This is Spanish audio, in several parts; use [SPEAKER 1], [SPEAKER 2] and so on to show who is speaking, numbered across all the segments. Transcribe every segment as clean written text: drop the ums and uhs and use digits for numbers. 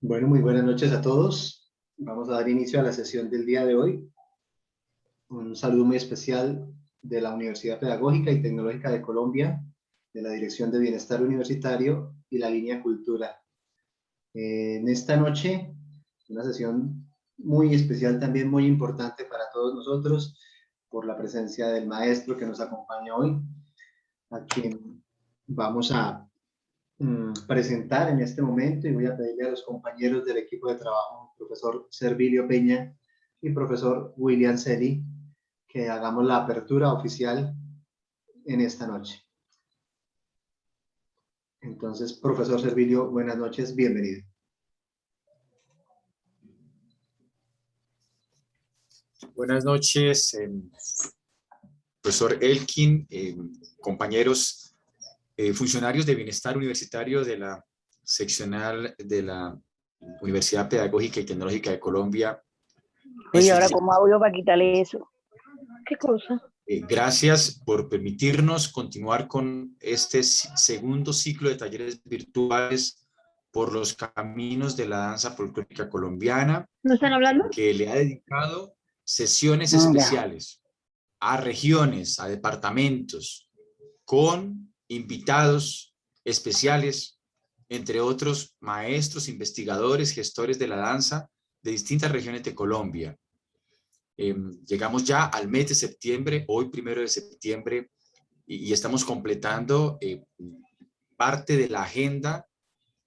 [SPEAKER 1] Bueno, muy buenas noches a todos. Vamos a dar inicio a la sesión del día de hoy. Un saludo muy especial de la Universidad Pedagógica y Tecnológica de Colombia, de la Dirección de Bienestar Universitario y la línea Cultura. En esta noche, una sesión muy especial, también muy importante para todos nosotros, por la presencia del maestro que nos acompaña hoy, a quien vamos a presentar en este momento, y voy a pedirle a los compañeros del equipo de trabajo, profesor Servilio Peña y profesor William Celi, que hagamos la apertura oficial en esta noche. Entonces, profesor Servilio, buenas noches, bienvenido.
[SPEAKER 2] Buenas noches, profesor Elkin, compañeros, funcionarios de Bienestar Universitario de la seccional de la Universidad Pedagógica y Tecnológica de Colombia.
[SPEAKER 3] Oye, ahora cómo hago yo para quitarle eso. ¿Qué cosa?
[SPEAKER 2] Gracias por permitirnos continuar con este segundo ciclo de talleres virtuales por los caminos de la danza folclórica colombiana.
[SPEAKER 3] ¿No están hablando?
[SPEAKER 2] Que le ha dedicado sesiones especiales a regiones, a departamentos, con invitados especiales, entre otros maestros, investigadores, gestores de la danza de distintas regiones de Colombia. Llegamos ya al mes de septiembre, hoy 1 de septiembre, y estamos completando parte de la agenda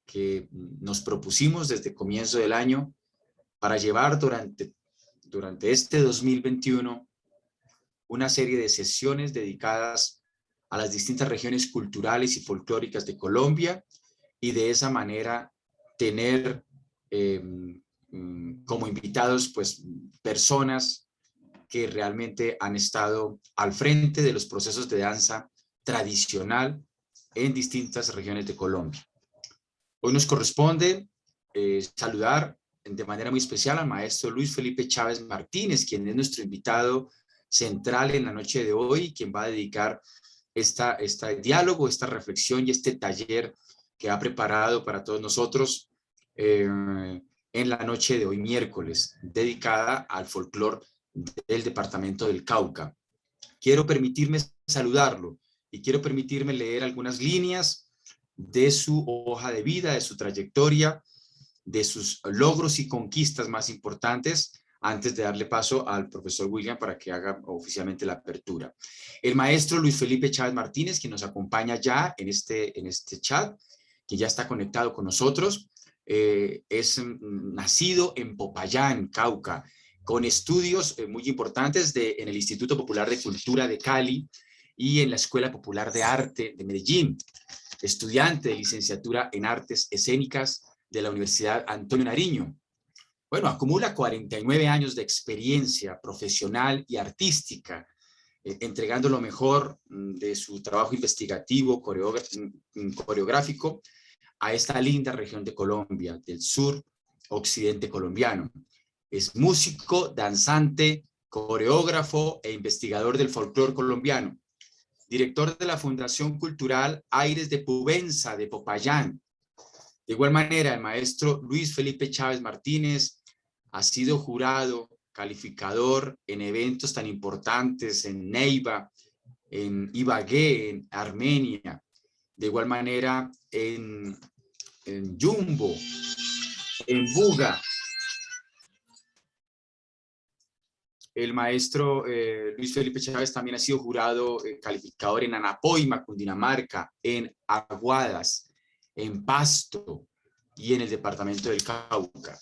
[SPEAKER 2] que nos propusimos desde el comienzo del año para llevar durante este 2021 una serie de sesiones dedicadas a las distintas regiones culturales y folclóricas de Colombia, y de esa manera tener como invitados pues personas que realmente han estado al frente de los procesos de danza tradicional en distintas regiones de Colombia. Hoy nos corresponde saludar de manera muy especial al maestro Luis Felipe Chávez Martínez, quien es nuestro invitado central en la noche de hoy, quien va a dedicar este diálogo, esta reflexión y este taller que ha preparado para todos nosotros en la noche de hoy, miércoles, dedicada al folclore del departamento del Cauca. Quiero permitirme saludarlo y quiero permitirme leer algunas líneas de su hoja de vida, de su trayectoria, de sus logros y conquistas más importantes, antes de darle paso al profesor William para que haga oficialmente la apertura. El maestro Luis Felipe Chávez Martínez, que nos acompaña ya en este chat, que ya está conectado con nosotros, es nacido en Popayán, Cauca, con estudios muy importantes en el Instituto Popular de Cultura de Cali y en la Escuela Popular de Arte de Medellín, estudiante de licenciatura en Artes Escénicas de la Universidad Antonio Nariño. Bueno, acumula 49 años de experiencia profesional y artística, entregando lo mejor de su trabajo investigativo, coreográfico, a esta linda región de Colombia, del sur occidente colombiano. Es músico, danzante, coreógrafo e investigador del folclore colombiano. Director de la Fundación Cultural Aires de Pubenza de Popayán. De igual manera, el maestro Luis Felipe Chávez Martínez ha sido jurado, calificador en eventos tan importantes en Neiva, en Ibagué, en Armenia. De igual manera, en Jumbo, en Buga. El maestro Luis Felipe Chávez también ha sido jurado calificador en Anapoima, Cundinamarca, en Aguadas, en Pasto y en el departamento del Cauca.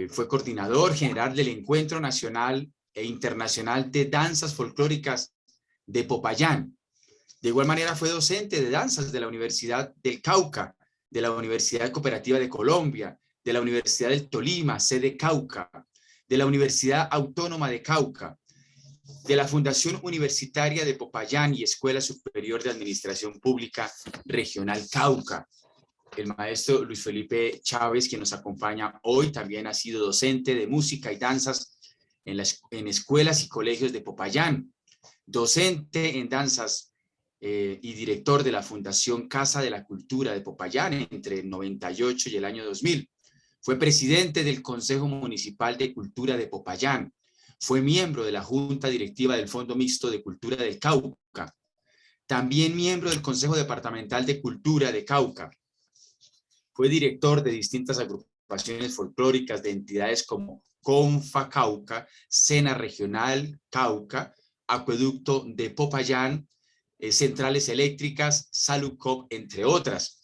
[SPEAKER 2] Fue coordinador general del Encuentro Nacional e Internacional de Danzas Folclóricas de Popayán. De igual manera fue docente de danzas de la Universidad del Cauca, de la Universidad Cooperativa de Colombia, de la Universidad del Tolima, sede Cauca, de la Universidad Autónoma de Cauca, de la Fundación Universitaria de Popayán y Escuela Superior de Administración Pública Regional Cauca. El maestro Luis Felipe Chávez, quien nos acompaña hoy, también ha sido docente de música y danzas en escuelas y colegios de Popayán, docente en danzas y director de la Fundación Casa de la Cultura de Popayán entre el 98 y el año 2000. Fue presidente del Consejo Municipal de Cultura de Popayán. Fue miembro de la Junta Directiva del Fondo Mixto de Cultura del Cauca. También miembro del Consejo Departamental de Cultura de Cauca. Fue director de distintas agrupaciones folclóricas de entidades como Confa Cauca, Sena Regional Cauca, Acueducto de Popayán, Centrales Eléctricas, Salucop, entre otras.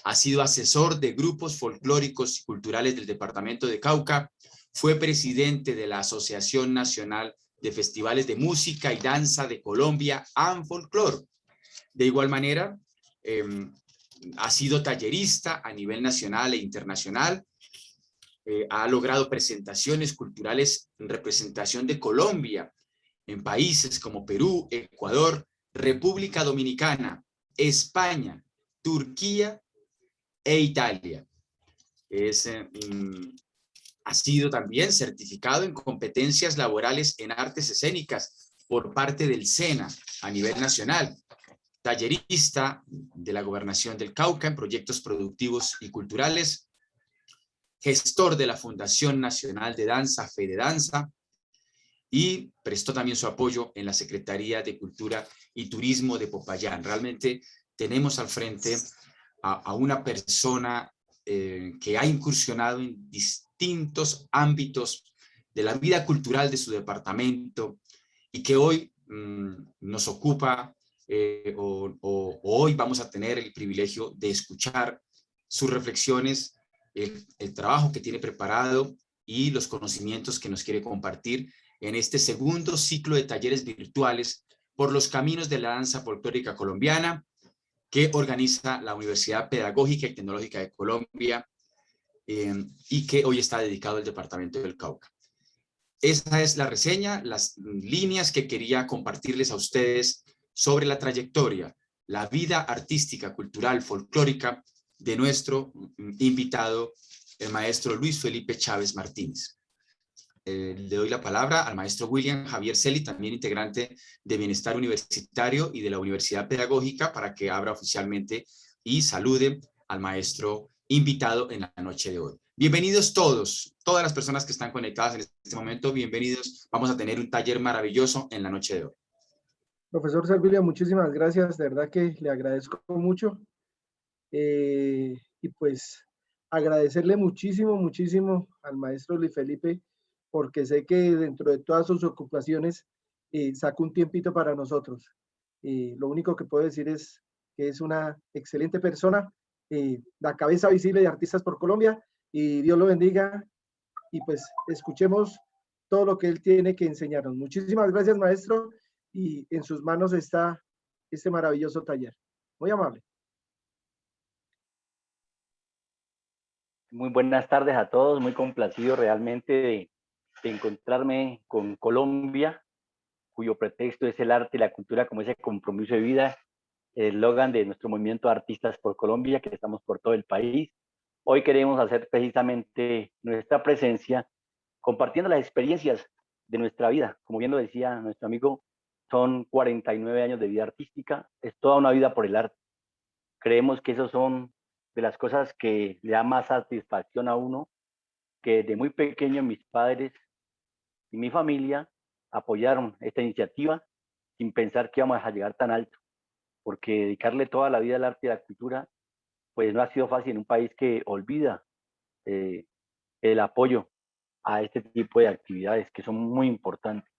[SPEAKER 2] Ha sido asesor de grupos folclóricos y culturales del departamento de Cauca. Fue presidente de la Asociación Nacional de Festivales de Música y Danza de Colombia, ANFolclor. De igual manera, ha sido tallerista a nivel nacional e internacional. Ha logrado presentaciones culturales en representación de Colombia en países como Perú, Ecuador, República Dominicana, España, Turquía e Italia. Ha sido también certificado en competencias laborales en artes escénicas por parte del SENA a nivel nacional. Tallerista de la Gobernación del Cauca en proyectos productivos y culturales, gestor de la Fundación Nacional de Danza, FedeDanza, y prestó también su apoyo en la Secretaría de Cultura y Turismo de Popayán. Realmente tenemos al frente a una persona que ha incursionado en distintos ámbitos de la vida cultural de su departamento y que hoy nos ocupa o hoy vamos a tener el privilegio de escuchar sus reflexiones, el trabajo que tiene preparado y los conocimientos que nos quiere compartir en este segundo ciclo de talleres virtuales por los caminos de la danza folclórica colombiana que organiza la Universidad Pedagógica y Tecnológica de Colombia y que hoy está dedicado al departamento del Cauca. Esa es la reseña, las líneas que quería compartirles a ustedes sobre la trayectoria, la vida artística, cultural, folclórica de nuestro invitado, el maestro Luis Felipe Chávez Martínez. Le doy la palabra al maestro William Javier Celi, también integrante de Bienestar Universitario y de la Universidad Pedagógica, para que abra oficialmente y salude al maestro invitado en la noche de hoy. Bienvenidos todos, todas las personas que están conectadas en este momento, bienvenidos. Vamos a tener un taller maravilloso en la noche de hoy.
[SPEAKER 4] Profesor Servilio, muchísimas gracias, de verdad que le agradezco mucho. Y pues agradecerle muchísimo al maestro Luis Felipe, porque sé que dentro de todas sus ocupaciones saca un tiempito para nosotros. Lo único que puedo decir es que es una excelente persona, la cabeza visible de Artistas por Colombia, y Dios lo bendiga, y pues escuchemos todo lo que él tiene que enseñarnos. Muchísimas gracias, maestro, y en sus manos está este maravilloso taller. Muy amable.
[SPEAKER 5] Muy buenas tardes a todos, muy complacido realmente de encontrarme con Colombia, cuyo pretexto es el arte y la cultura como ese compromiso de vida, el eslogan de nuestro movimiento Artistas por Colombia, que estamos por todo el país. Hoy queremos hacer precisamente nuestra presencia compartiendo las experiencias de nuestra vida. Como bien lo decía nuestro amigo, son 49 años de vida artística, es toda una vida por el arte. Creemos que esos son de las cosas que le da más satisfacción a uno, que de muy pequeño mis padres y mi familia apoyaron esta iniciativa sin pensar que íbamos a llegar tan alto, porque dedicarle toda la vida al arte y a la cultura, pues no ha sido fácil en un país que olvida el apoyo a este tipo de actividades que son muy importantes.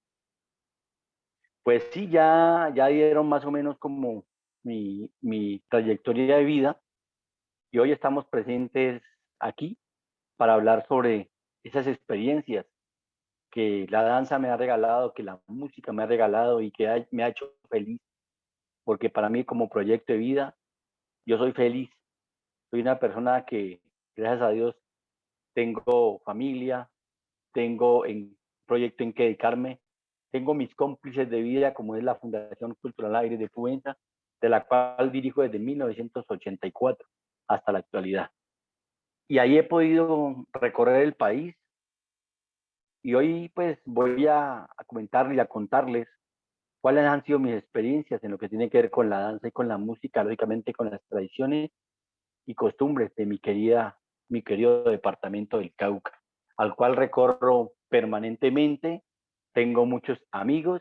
[SPEAKER 5] Pues sí, ya dieron más o menos como mi trayectoria de vida, y hoy estamos presentes aquí para hablar sobre esas experiencias que la danza me ha regalado, que la música me ha regalado y que me ha hecho feliz, porque para mí como proyecto de vida, yo soy feliz. Soy una persona que, gracias a Dios, tengo familia, tengo un proyecto en que dedicarme, tengo mis cómplices de vida, como es la Fundación Cultural Aire de Fuenza, de la cual dirijo desde 1984 hasta la actualidad. Y ahí he podido recorrer el país, y hoy pues voy a comentarles y a contarles cuáles han sido mis experiencias en lo que tiene que ver con la danza y con la música, lógicamente con las tradiciones y costumbres de mi querida mi querido departamento del Cauca, al cual recorro permanentemente. Tengo muchos amigos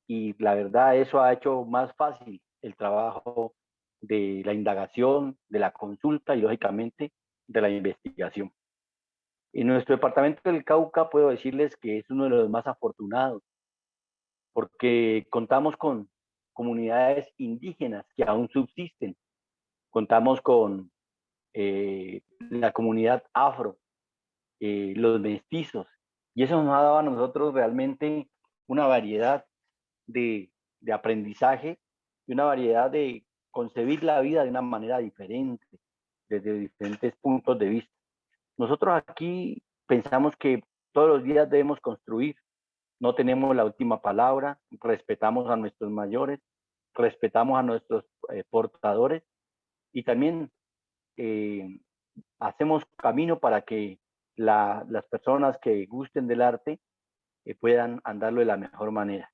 [SPEAKER 5] y la verdad eso ha hecho más fácil el trabajo de la indagación, de la consulta y lógicamente de la investigación. En nuestro departamento del Cauca puedo decirles que es uno de los más afortunados porque contamos con comunidades indígenas que aún subsisten, contamos con la comunidad afro, los mestizos, y eso nos ha dado a nosotros realmente una variedad de aprendizaje y una variedad de concebir la vida de una manera diferente, desde diferentes puntos de vista. Nosotros aquí pensamos que todos los días debemos construir, no tenemos la última palabra, respetamos a nuestros mayores, respetamos a nuestros portadores y también hacemos camino para que las personas que gusten del arte puedan andarlo de la mejor manera.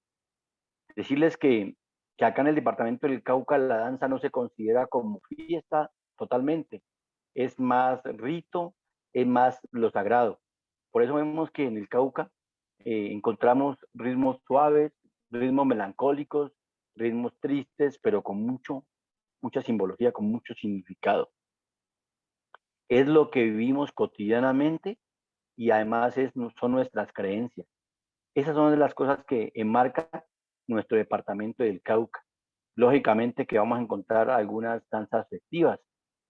[SPEAKER 5] Decirles que acá en el departamento del Cauca la danza no se considera como fiesta totalmente, es más rito, es más lo sagrado. Por eso vemos que en el Cauca encontramos ritmos suaves, ritmos melancólicos, ritmos tristes, pero con mucha simbología, con mucho significado. Es lo que vivimos cotidianamente y además son nuestras creencias. Esas son de las cosas que enmarcan nuestro departamento del Cauca. Lógicamente que vamos a encontrar algunas danzas festivas,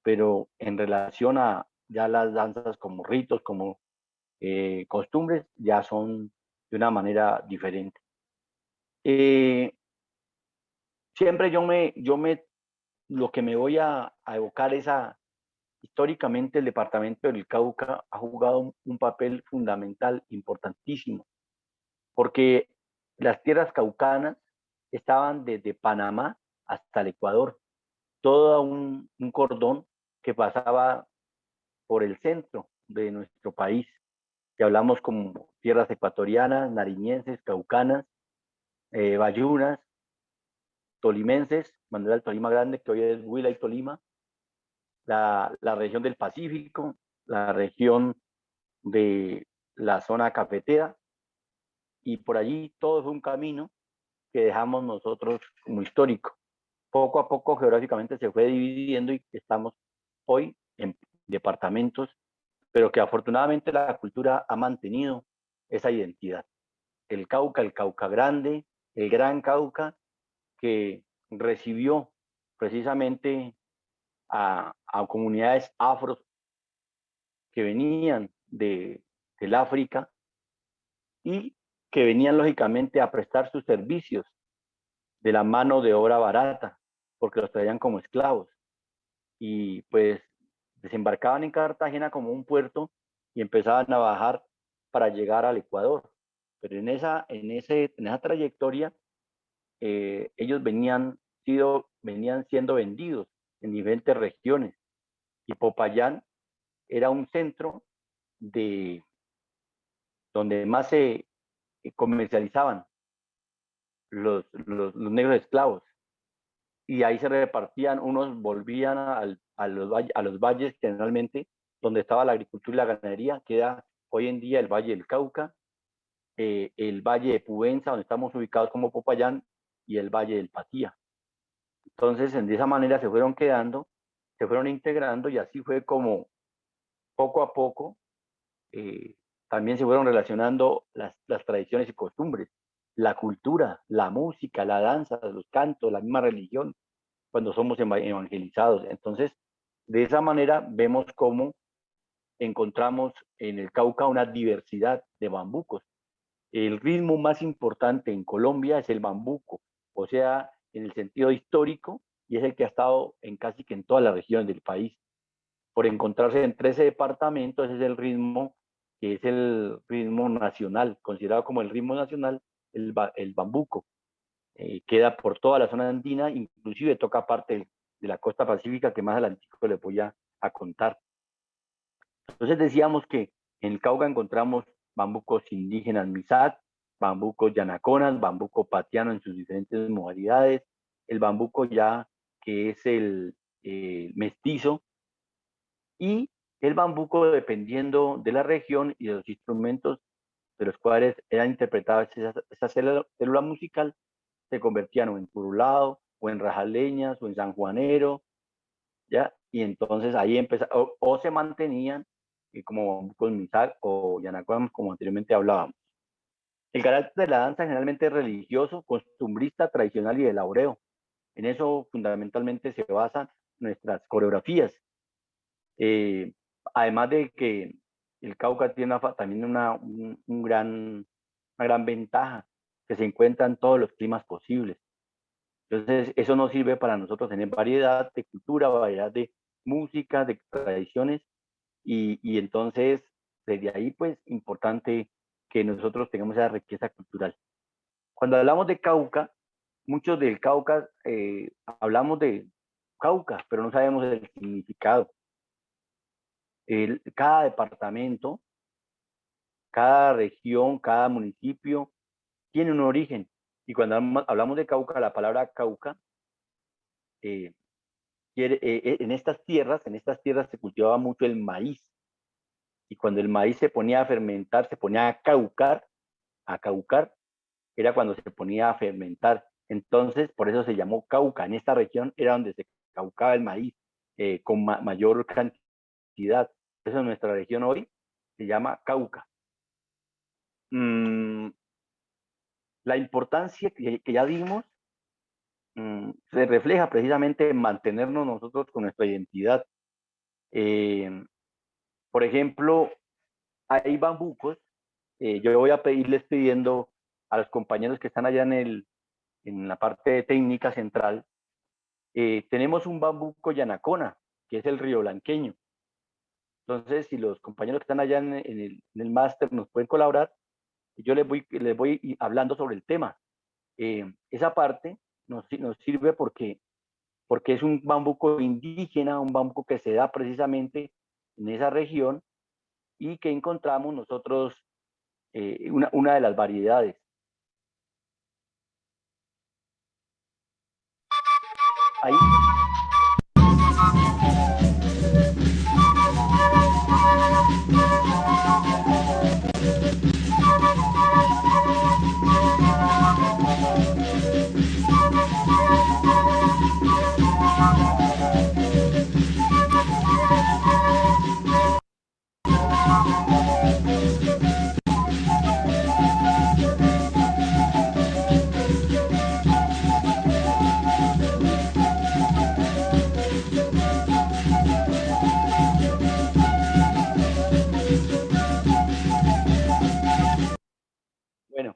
[SPEAKER 5] pero en relación a ya las danzas como ritos, como costumbres, ya son de una manera diferente. Siempre lo que me voy a evocar es históricamente el departamento del Cauca ha jugado un papel fundamental, importantísimo, porque las tierras caucanas estaban desde Panamá hasta el Ecuador, todo un cordón que pasaba por el centro de nuestro país, que hablamos como tierras ecuatorianas, nariñenses, caucanas, bayunas, tolimenses, Manuel del Tolima Grande, que hoy es Huila y Tolima, la región del Pacífico, la región de la zona cafetera, y por allí todo fue un camino que dejamos nosotros como histórico. Poco a poco geográficamente se fue dividiendo y estamos hoy en departamentos, pero que afortunadamente la cultura ha mantenido esa identidad. El Cauca Grande, el Gran Cauca, que recibió precisamente a comunidades afros que venían del África y que venían lógicamente a prestar sus servicios de la mano de obra barata, porque los traían como esclavos. Y pues desembarcaban en Cartagena como un puerto y empezaban a bajar para llegar al Ecuador. Pero en esa trayectoria, ellos venían siendo vendidos en diferentes regiones. Y Popayán era un centro donde más se comercializaban los negros esclavos. Y ahí se repartían, unos volvían a los valles generalmente, donde estaba la agricultura y la ganadería, queda hoy en día el Valle del Cauca, el Valle de Pubenza, donde estamos ubicados como Popayán, y el Valle del Patía. Entonces, de esa manera se fueron quedando, se fueron integrando, y así fue como poco a poco también se fueron relacionando las tradiciones y costumbres, la cultura, la música, la danza, los cantos, la misma religión, cuando somos evangelizados. Entonces, de esa manera vemos cómo encontramos en el Cauca una diversidad de bambucos. El ritmo más importante en Colombia es el bambuco, o sea, en el sentido histórico, y es el que ha estado en casi que en todas las regiones del país. Por encontrarse en 13 departamentos, es el ritmo que es el ritmo nacional, considerado como el ritmo nacional, el bambuco. Queda por toda la zona andina, inclusive toca parte de la costa pacífica, que más adelante les voy a contar. Entonces decíamos que en el Cauca encontramos bambucos indígenas Misak, bambucos yanaconas, bambuco patiano en sus diferentes modalidades, el bambuco ya que es el mestizo, y El bambuco, dependiendo de la región y de los instrumentos de los cuales eran interpretadas esa célula musical, se convertían o en curulao, o en rajaleñas, o en sanjuanero, ¿ya? Y entonces ahí empezaron, o se mantenían como bambucos misak o yanacuam, como anteriormente hablábamos. El carácter de la danza generalmente es religioso, costumbrista, tradicional y de laureo. En eso fundamentalmente se basan nuestras coreografías. Además de que el Cauca tiene también una gran ventaja, que se encuentra en todos los climas posibles. Entonces, eso nos sirve para nosotros tener variedad de cultura, variedad de música, de tradiciones, y entonces, desde ahí, pues, importante que nosotros tengamos esa riqueza cultural. Cuando hablamos de Cauca, muchos del Cauca hablamos de Cauca, pero no sabemos el significado. Cada departamento, cada región, cada municipio tiene un origen. Y cuando hablamos de Cauca, la palabra Cauca, en estas tierras se cultivaba mucho el maíz. Y cuando el maíz se ponía a fermentar, se ponía a caucar, era cuando se ponía a fermentar. Entonces, por eso se llamó Cauca. En esta región era donde se caucaba el maíz con mayor cantidad. Eso en nuestra región hoy se llama Cauca. La importancia que ya dimos se refleja precisamente en mantenernos nosotros con nuestra identidad. Por ejemplo, hay bambucos. Yo voy a irles pidiendo a los compañeros que están allá en la parte técnica central. Tenemos un bambuco yanacona, que es el río blanqueño. Entonces, si los compañeros que están allá en el máster nos pueden colaborar, yo les voy hablando sobre el tema. Esa parte nos sirve porque es un bambuco indígena, un bambuco que se da precisamente en esa región y que encontramos nosotros una de las variedades. Ahí. Bueno,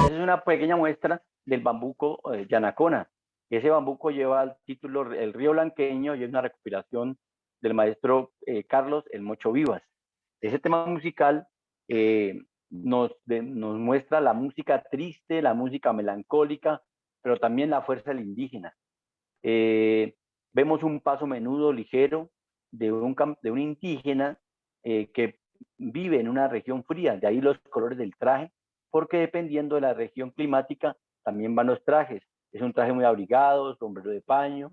[SPEAKER 5] esa es una pequeña muestra del bambuco yanacona. Ese bambuco lleva el título El Río Blanqueño y es una recopilación del maestro Carlos El Mocho Vivas. Ese tema musical nos muestra la música triste, la música melancólica, pero también la fuerza del indígena. Vemos un paso menudo, ligero, de un indígena que vive en una región fría, de ahí los colores del traje, porque dependiendo de la región climática también van los trajes. Es un traje muy abrigado, sombrero de paño,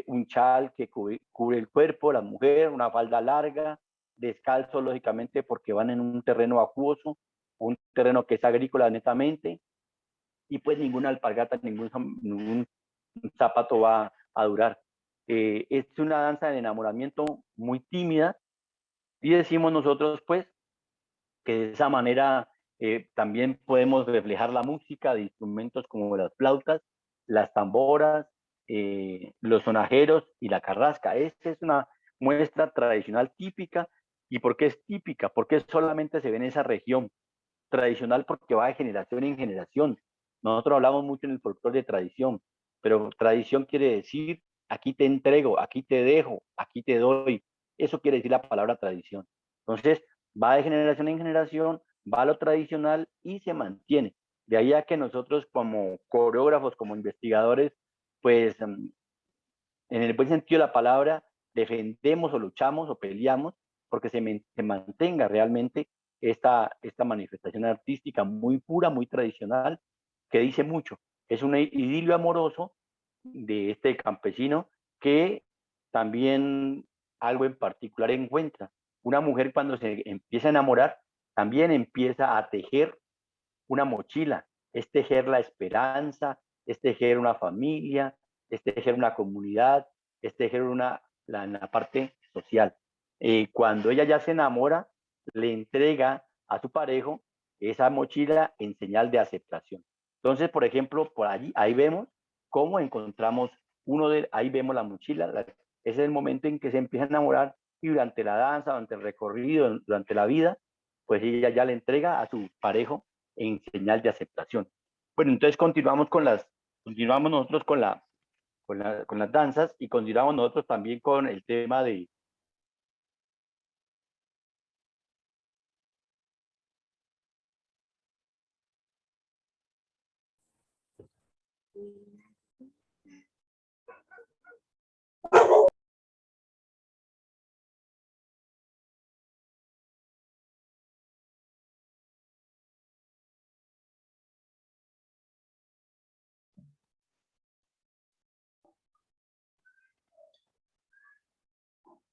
[SPEAKER 5] un chal que cubre el cuerpo, la mujer, una falda larga, descalzo lógicamente porque van en un terreno acuoso, un terreno que es agrícola netamente, y pues ninguna alpargata, ningún zapato va a durar. Es una danza de enamoramiento muy tímida y decimos nosotros pues que de esa manera también podemos reflejar la música de instrumentos como las flautas, las tamboras, los sonajeros y la carrasca. Esta es una muestra tradicional típica. ¿Y por qué es típica? Porque solamente se ve en esa región. Tradicional porque va de generación en generación. Nosotros hablamos mucho en el folclore de tradición, pero tradición quiere decir aquí te entrego, aquí te dejo, aquí te doy. Eso quiere decir la palabra tradición. Entonces, va de generación en generación, va a lo tradicional y se mantiene. De ahí a que nosotros como coreógrafos, como investigadores, pues en el buen sentido de la palabra, defendemos o luchamos o peleamos porque se mantenga realmente esta manifestación artística muy pura, muy tradicional, que dice mucho. Es un idilio amoroso de este campesino que también algo en particular encuentra. Una mujer cuando se empieza a enamorar, también empieza a tejer una mochila, es tejer la esperanza, es tejer una familia, es tejer una comunidad, es tejer la parte social. Cuando ella ya se enamora, le entrega a su parejo esa mochila en señal de aceptación. Entonces, por ejemplo, por allí, ahí vemos cómo encontramos ahí vemos la mochila, ese es el momento en que se empieza a enamorar y durante la danza, durante el recorrido, durante la vida, pues ella ya le entrega a su parejo en señal de aceptación. Bueno, entonces continuamos nosotros con las danzas y continuamos nosotros también con el tema de...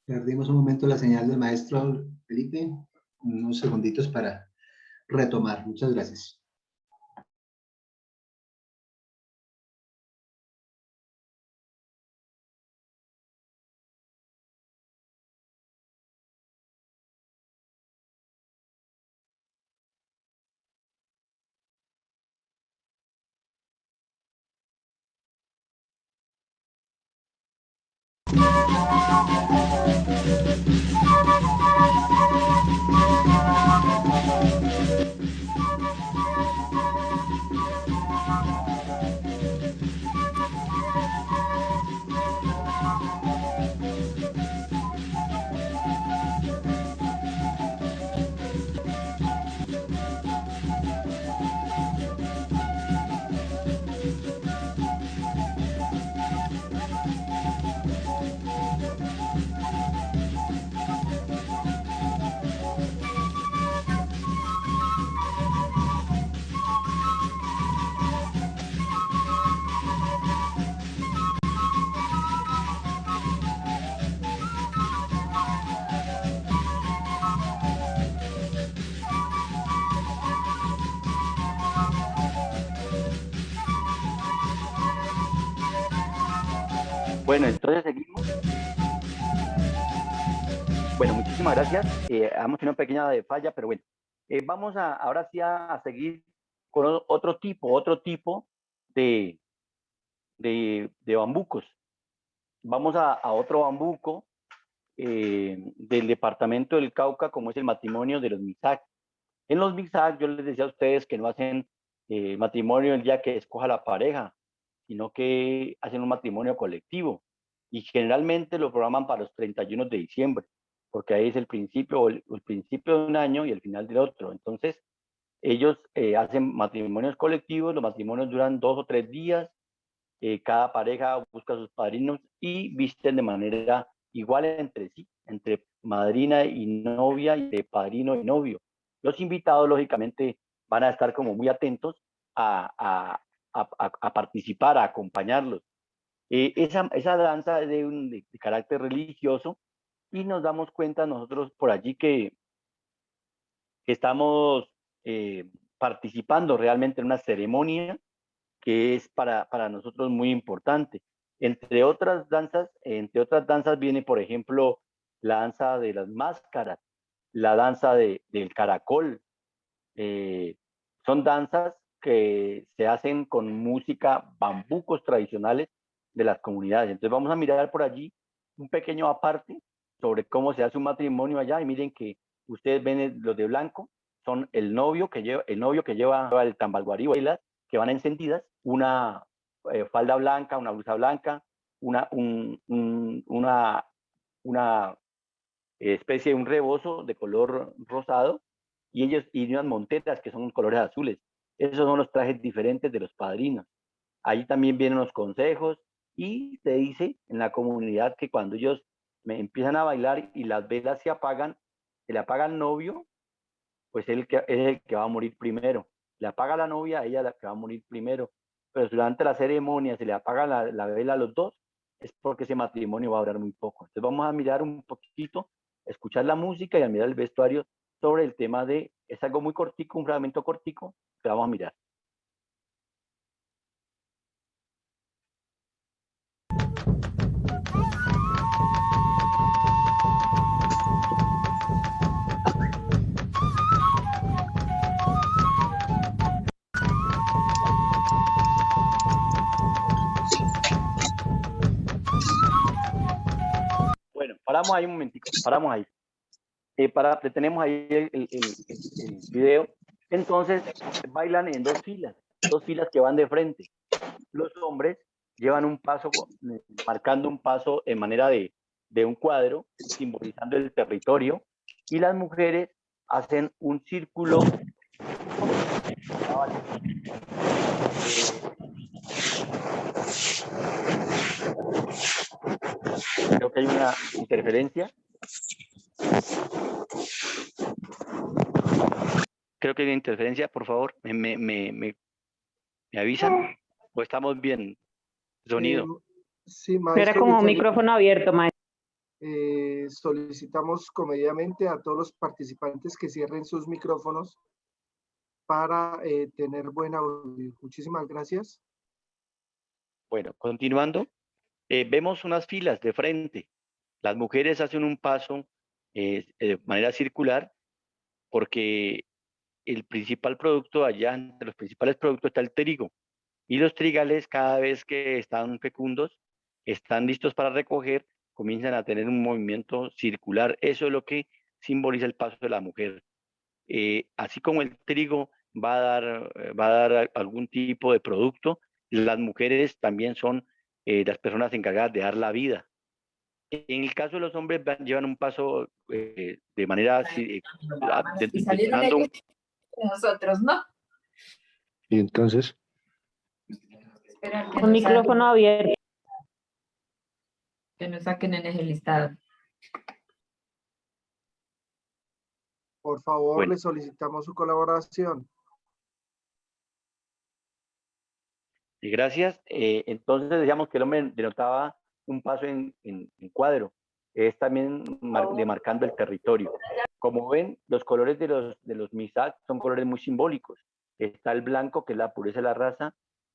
[SPEAKER 1] Perdimos un momento la señal del maestro Felipe, unos segunditos para retomar. Muchas gracias.
[SPEAKER 5] Bueno, entonces seguimos. Bueno, muchísimas gracias. Hemos tenido una pequeña falla, pero bueno. Vamos ahora sí a seguir con otro tipo de bambucos. Vamos a otro bambuco del departamento del Cauca, como es el matrimonio de los Mixag. En los Mixag, yo les decía a ustedes que no hacen matrimonio el día que escoja la pareja, sino que hacen un matrimonio colectivo. Y generalmente lo programan para los 31 de diciembre, porque ahí es el principio, el principio de un año y el final del otro. Entonces, ellos hacen matrimonios colectivos, los matrimonios duran 2 o 3 días, cada pareja busca a sus padrinos y visten de manera igual entre sí, entre madrina y novia y de padrino y novio. Los invitados, lógicamente, van a estar como muy atentos a participar, a acompañarlos. Esa danza es de carácter religioso y nos damos cuenta nosotros por allí que estamos participando realmente en una ceremonia que es para nosotros muy importante. Entre otras danzas viene, por ejemplo, la danza de las máscaras, la danza del caracol. Eh, Son danzas que se hacen con música, bambucos tradicionales de las comunidades. Entonces vamos a mirar por allí un pequeño aparte sobre cómo se hace un matrimonio allá y miren que ustedes ven los de blanco, son el novio que lleva el tambalguarí, que van encendidas, una falda blanca, una blusa blanca, una especie de un rebozo de color rosado y unas montetas que son colores azules. Esos son los trajes diferentes de los padrinos. Ahí también vienen los consejos y se dice en la comunidad que cuando ellos empiezan a bailar y las velas se le apaga al novio, pues es el que va a morir primero. le apaga la novia, ella la que va a morir primero. Pero si durante la ceremonia se le apaga la vela a los dos, es porque ese matrimonio va a durar muy poco. Entonces vamos a mirar un poquito, escuchar la música y a mirar el vestuario sobre el tema de, es algo muy cortico, un fragmento cortico que vamos a mirar. Bueno, paramos ahí un momentico, paramos ahí. Detenemos ahí el video. Entonces, bailan en dos filas que van de frente. Los hombres llevan un paso, marcando un paso en manera de un cuadro, simbolizando el territorio, y las mujeres hacen un círculo. Creo que hay una interferencia. Creo que hay una interferencia, por favor, me avisan, o estamos bien, sonido.
[SPEAKER 4] Sí,
[SPEAKER 3] Era
[SPEAKER 4] maestro
[SPEAKER 3] como
[SPEAKER 4] Luis
[SPEAKER 3] un
[SPEAKER 4] Felipe,
[SPEAKER 3] micrófono abierto, maestro.
[SPEAKER 4] solicitamos comedidamente a todos los participantes que cierren sus micrófonos para tener buen audio. Muchísimas gracias.
[SPEAKER 5] Bueno, continuando, vemos unas filas de frente. Las mujeres hacen un paso de manera circular porque el principal producto allá, entre los principales productos está el trigo. Y los trigales, cada vez que están fecundos, están listos para recoger, comienzan a tener un movimiento circular. Eso es lo que simboliza el paso de la mujer. Así como el trigo va a dar algún tipo de producto, las mujeres también son las personas encargadas de dar la vida. En el caso de los hombres, llevan un paso de manera
[SPEAKER 6] y salieron ellos nosotros, ¿no?
[SPEAKER 1] Y entonces,
[SPEAKER 6] Esperar que
[SPEAKER 3] Un
[SPEAKER 6] nos
[SPEAKER 3] micrófono abierto.
[SPEAKER 6] que nos saquen en el listado.
[SPEAKER 4] Por favor,
[SPEAKER 5] Bueno.
[SPEAKER 4] le solicitamos su colaboración.
[SPEAKER 5] Y gracias. Entonces decíamos que el hombre denotaba un paso en cuadro. Es también demarcando el territorio. Como ven, los colores de los Misak son colores muy simbólicos. Está el blanco, que es la pureza de la raza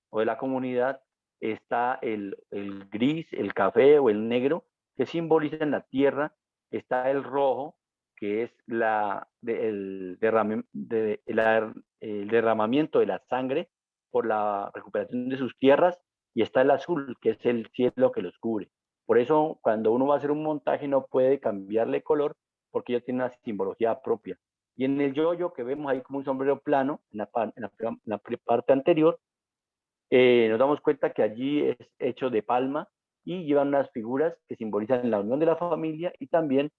[SPEAKER 5] o de la comunidad. Está el gris, el café o el negro, que simbolizan la tierra. Está el rojo, que es el derramamiento de la sangre por la recuperación de sus tierras, y está el azul, que es el cielo que los cubre. Por eso, cuando uno va a hacer un montaje, no puede cambiarle color, porque ellos tienen una simbología propia. Y en el yoyo, que vemos ahí como un sombrero plano, en la parte anterior, nos damos cuenta que allí es hecho de palma y llevan unas figuras que simbolizan la unión de la familia y también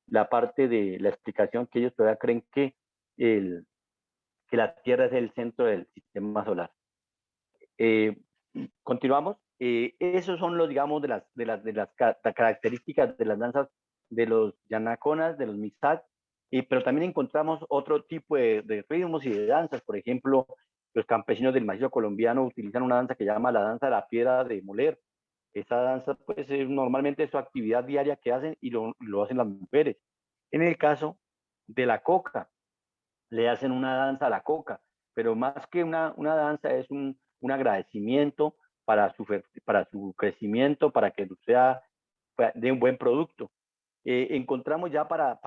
[SPEAKER 5] la parte de la explicación que ellos todavía creen que la Tierra es el centro del sistema solar. Continuamos. Esos son los, digamos, de las características de las danzas de los yanaconas, de los Misak, pero también encontramos otro tipo de ritmos y de danzas. Por ejemplo, los campesinos del macizo colombiano utilizan una danza que se llama la danza de la piedra de moler. Esa danza, pues, normalmente es su actividad diaria que hacen y lo hacen las mujeres. En el caso de la coca, le hacen una danza a la coca, pero más que una danza es un agradecimiento para su crecimiento, para que sea de un buen producto. Encontramos ya para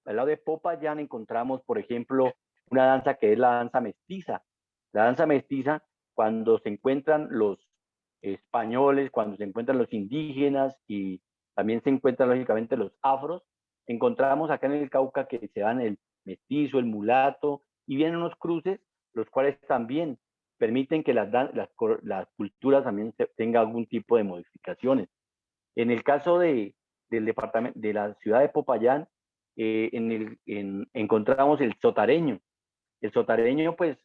[SPEAKER 5] el lado de Popayán, encontramos, por ejemplo, una danza que es la danza mestiza. La danza mestiza, cuando se encuentran los españoles, cuando se encuentran los indígenas y también se encuentran lógicamente los afros, encontramos acá en el Cauca que se dan el mestizo, el mulato, y vienen unos cruces, los cuales también permiten que las culturas también tengan algún tipo de modificaciones. En el caso del departamento, de la ciudad de Popayán, encontramos el sotareño. El sotareño, pues,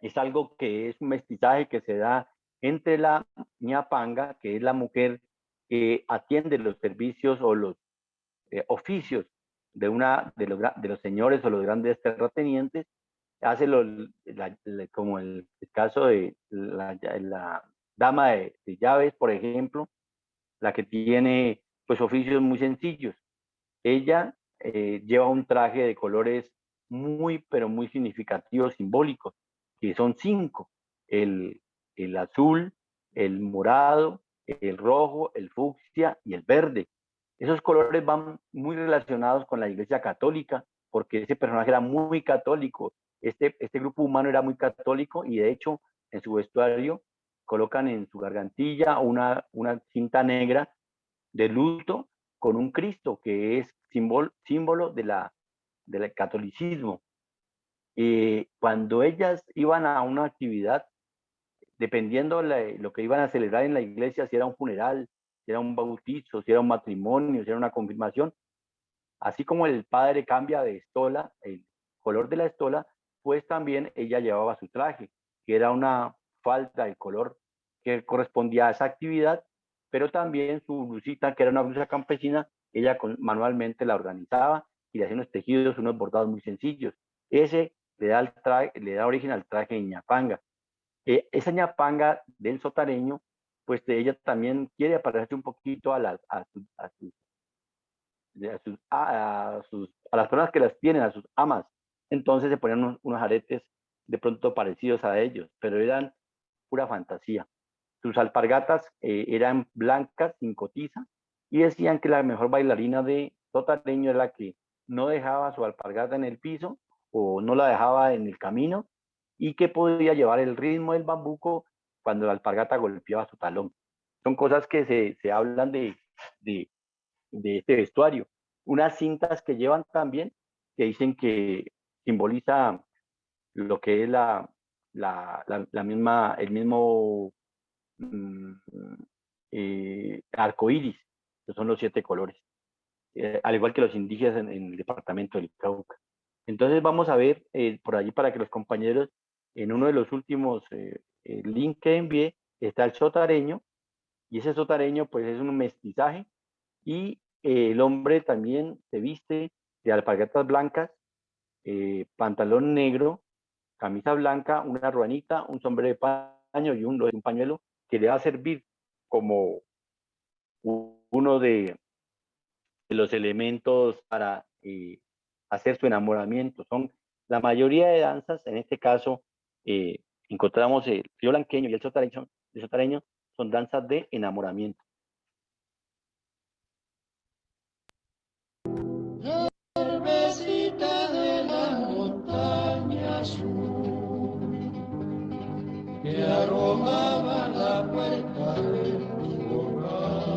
[SPEAKER 5] es algo que es un mestizaje que se da entre la ñapanga, que es la mujer que atiende los servicios o los oficios de los señores o los grandes terratenientes, hace como el caso de la dama de llaves, por ejemplo, la que tiene pues oficios muy sencillos. Ella lleva un traje de colores muy, pero muy significativos, simbólicos, que son 5: el azul, el morado, el rojo, el fucsia y el verde. Esos colores van muy relacionados con la Iglesia Católica, porque ese personaje era muy católico. Este grupo humano era muy católico, y de hecho en su vestuario colocan en su gargantilla una cinta negra de luto con un Cristo, que es símbolo del catolicismo. Cuando ellas iban a una actividad, dependiendo lo que iban a celebrar en la iglesia, si era un funeral, si era un bautizo, si era un matrimonio, si era una confirmación, así como el padre cambia de estola, el color de la estola, pues también ella llevaba su traje, que era una falda de color que correspondía a esa actividad, pero también su blusita, que era una blusa campesina, ella manualmente la organizaba y le hacía unos tejidos, unos bordados muy sencillos. Ese le da origen al traje de ñapanga. Esa ñapanga del sotareño, pues ella también quiere parecerse un poquito a las personas que las tienen, a sus amas. Entonces se ponían unos aretes de pronto parecidos a ellos, pero eran pura fantasía. Sus alpargatas eran blancas, sin cotiza, y decían que la mejor bailarina de sotareño era la que no dejaba su alpargata en el piso o no la dejaba en el camino, y que podía llevar el ritmo del bambuco cuando la alpargata golpeaba su talón. Son cosas que se hablan de este vestuario. Unas cintas que llevan también, que dicen que simboliza lo que es el mismo arco iris, que son los 7 colores, al igual que los indígenas en el departamento del Cauca. Entonces vamos a ver por allí, para que los compañeros, en uno de los últimos links que envié, está el sotareño, y ese sotareño pues es un mestizaje, y el hombre también se viste de alpargatas blancas, pantalón negro, camisa blanca, una ruanita, un sombrero de paño y un pañuelo que le va a servir como uno de los elementos para hacer su enamoramiento. Son la mayoría de danzas, en este caso encontramos el río blanqueño y el sotareño, son danzas de enamoramiento.
[SPEAKER 7] Cervecita de la montaña azul, que aromaba la puerta de tu hogar.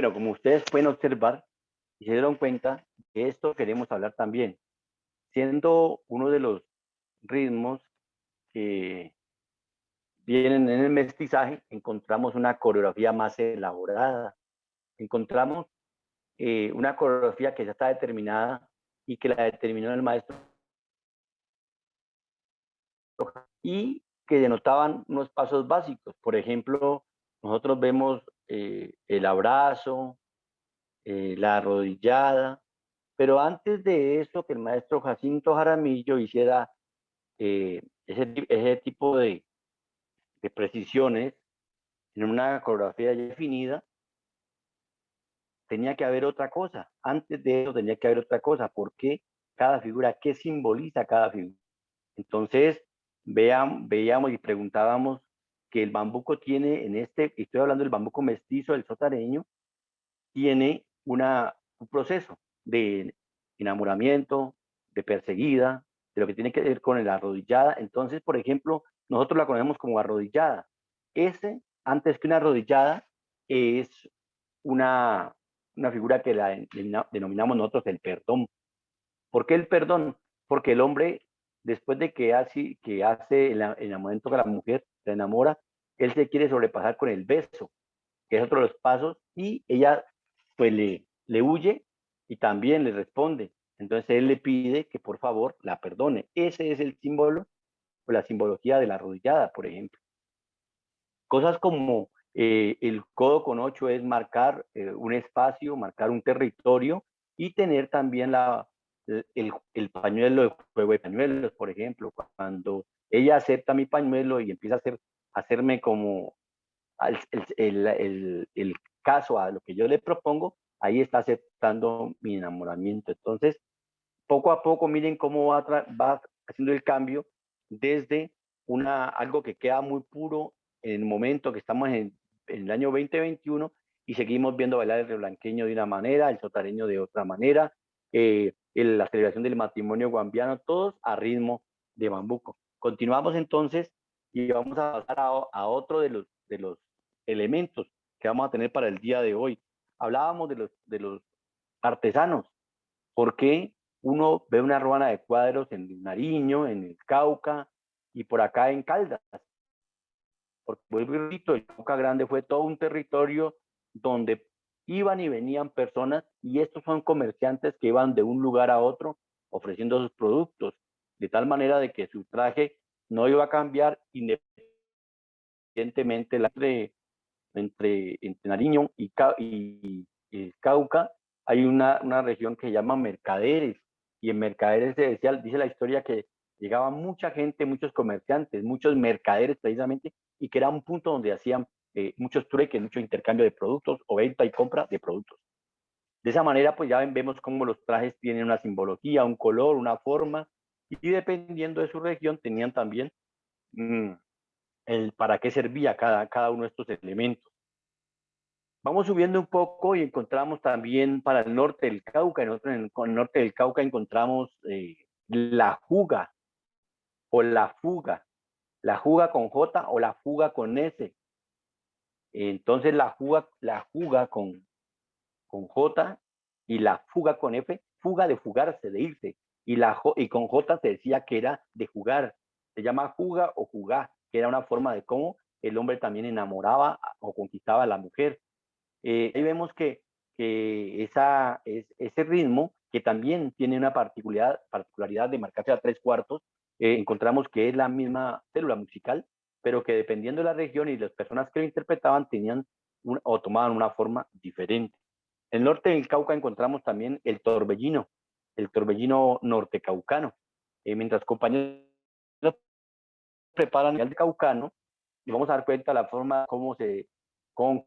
[SPEAKER 5] Bueno, como ustedes pueden observar y se dieron cuenta, de esto queremos hablar también, siendo uno de los ritmos que vienen en el mestizaje, encontramos una coreografía más elaborada, encontramos una coreografía que ya está determinada y que la determinó el maestro y que denotaban unos pasos básicos. Por ejemplo, nosotros vemos el abrazo, la arrodillada, pero antes de eso, que el maestro Jacinto Jaramillo hiciera ese tipo de precisiones en una coreografía ya definida, tenía que haber otra cosa. Antes de eso tenía que haber otra cosa. ¿Por qué cada figura? ¿Qué simboliza cada figura? Entonces, veíamos y preguntábamos que el bambuco tiene estoy hablando del bambuco mestizo, del sotareño, tiene un proceso de enamoramiento, de perseguida, de lo que tiene que ver con la arrodillada. Entonces, por ejemplo, nosotros la conocemos como arrodillada. Antes que una arrodillada, es una figura que la denominamos nosotros el perdón. ¿Por qué el perdón? Porque el hombre, después de que hace el enamoramiento con la mujer, se enamora, él se quiere sobrepasar con el beso, que es otro de los pasos, y ella pues le huye y también le responde. Entonces él le pide que por favor la perdone. Ese es el símbolo, o la simbología de la arrodillada, por ejemplo. Cosas como el codo con 8 es marcar un espacio, marcar un territorio y tener también el pañuelo de juego de pañuelos, por ejemplo. Cuando ella acepta mi pañuelo y empieza a hacerme como el caso a lo que yo le propongo, ahí está aceptando mi enamoramiento. Entonces, poco a poco, miren cómo va haciendo el cambio desde algo que queda muy puro en el momento que estamos en el año 2021 y seguimos viendo bailar el reblanqueño de una manera, el sotareño de otra manera, la celebración del matrimonio guambiano, todos a ritmo de bambuco. Continuamos entonces y vamos a pasar a otro de los elementos que vamos a tener para el día de hoy. Hablábamos de los artesanos. ¿Por qué uno ve una ruana de cuadros en Nariño, en el Cauca y por acá en Caldas? Porque vuelvo y repito, el Cauca Grande fue todo un territorio donde iban y venían personas y estos son comerciantes que iban de un lugar a otro ofreciendo sus productos, de tal manera de que su traje no iba a cambiar independientemente entre Nariño y Cauca. Hay una región que se llama Mercaderes, y en Mercaderes dice la historia que llegaba mucha gente, muchos comerciantes, muchos mercaderes precisamente, y que era un punto donde hacían muchos trueques, mucho intercambio de productos o venta y compra de productos. De esa manera, pues ya vemos cómo los trajes tienen una simbología, un color, una forma, y dependiendo de su región tenían también el para qué servía cada uno de estos elementos. Vamos subiendo un poco y encontramos también para el norte del Cauca, en el norte del Cauca encontramos la juga o la fuga con J o la fuga con S. Entonces la juga con J y la fuga con F, fuga de fugarse, de irse. Y con J se decía que era de jugar. Se llama fuga o jugá, que era una forma de cómo el hombre también enamoraba o conquistaba a la mujer. Ahí vemos que ese ritmo, que también tiene una particularidad de marcarse a 3/4, encontramos que es la misma célula musical, pero que dependiendo de la región y las personas que lo interpretaban tenían o tomaban una forma diferente. En el norte del Cauca encontramos también el torbellino nortecaucano. Mientras compañeros preparan el caucano, y vamos a dar cuenta de la forma con qué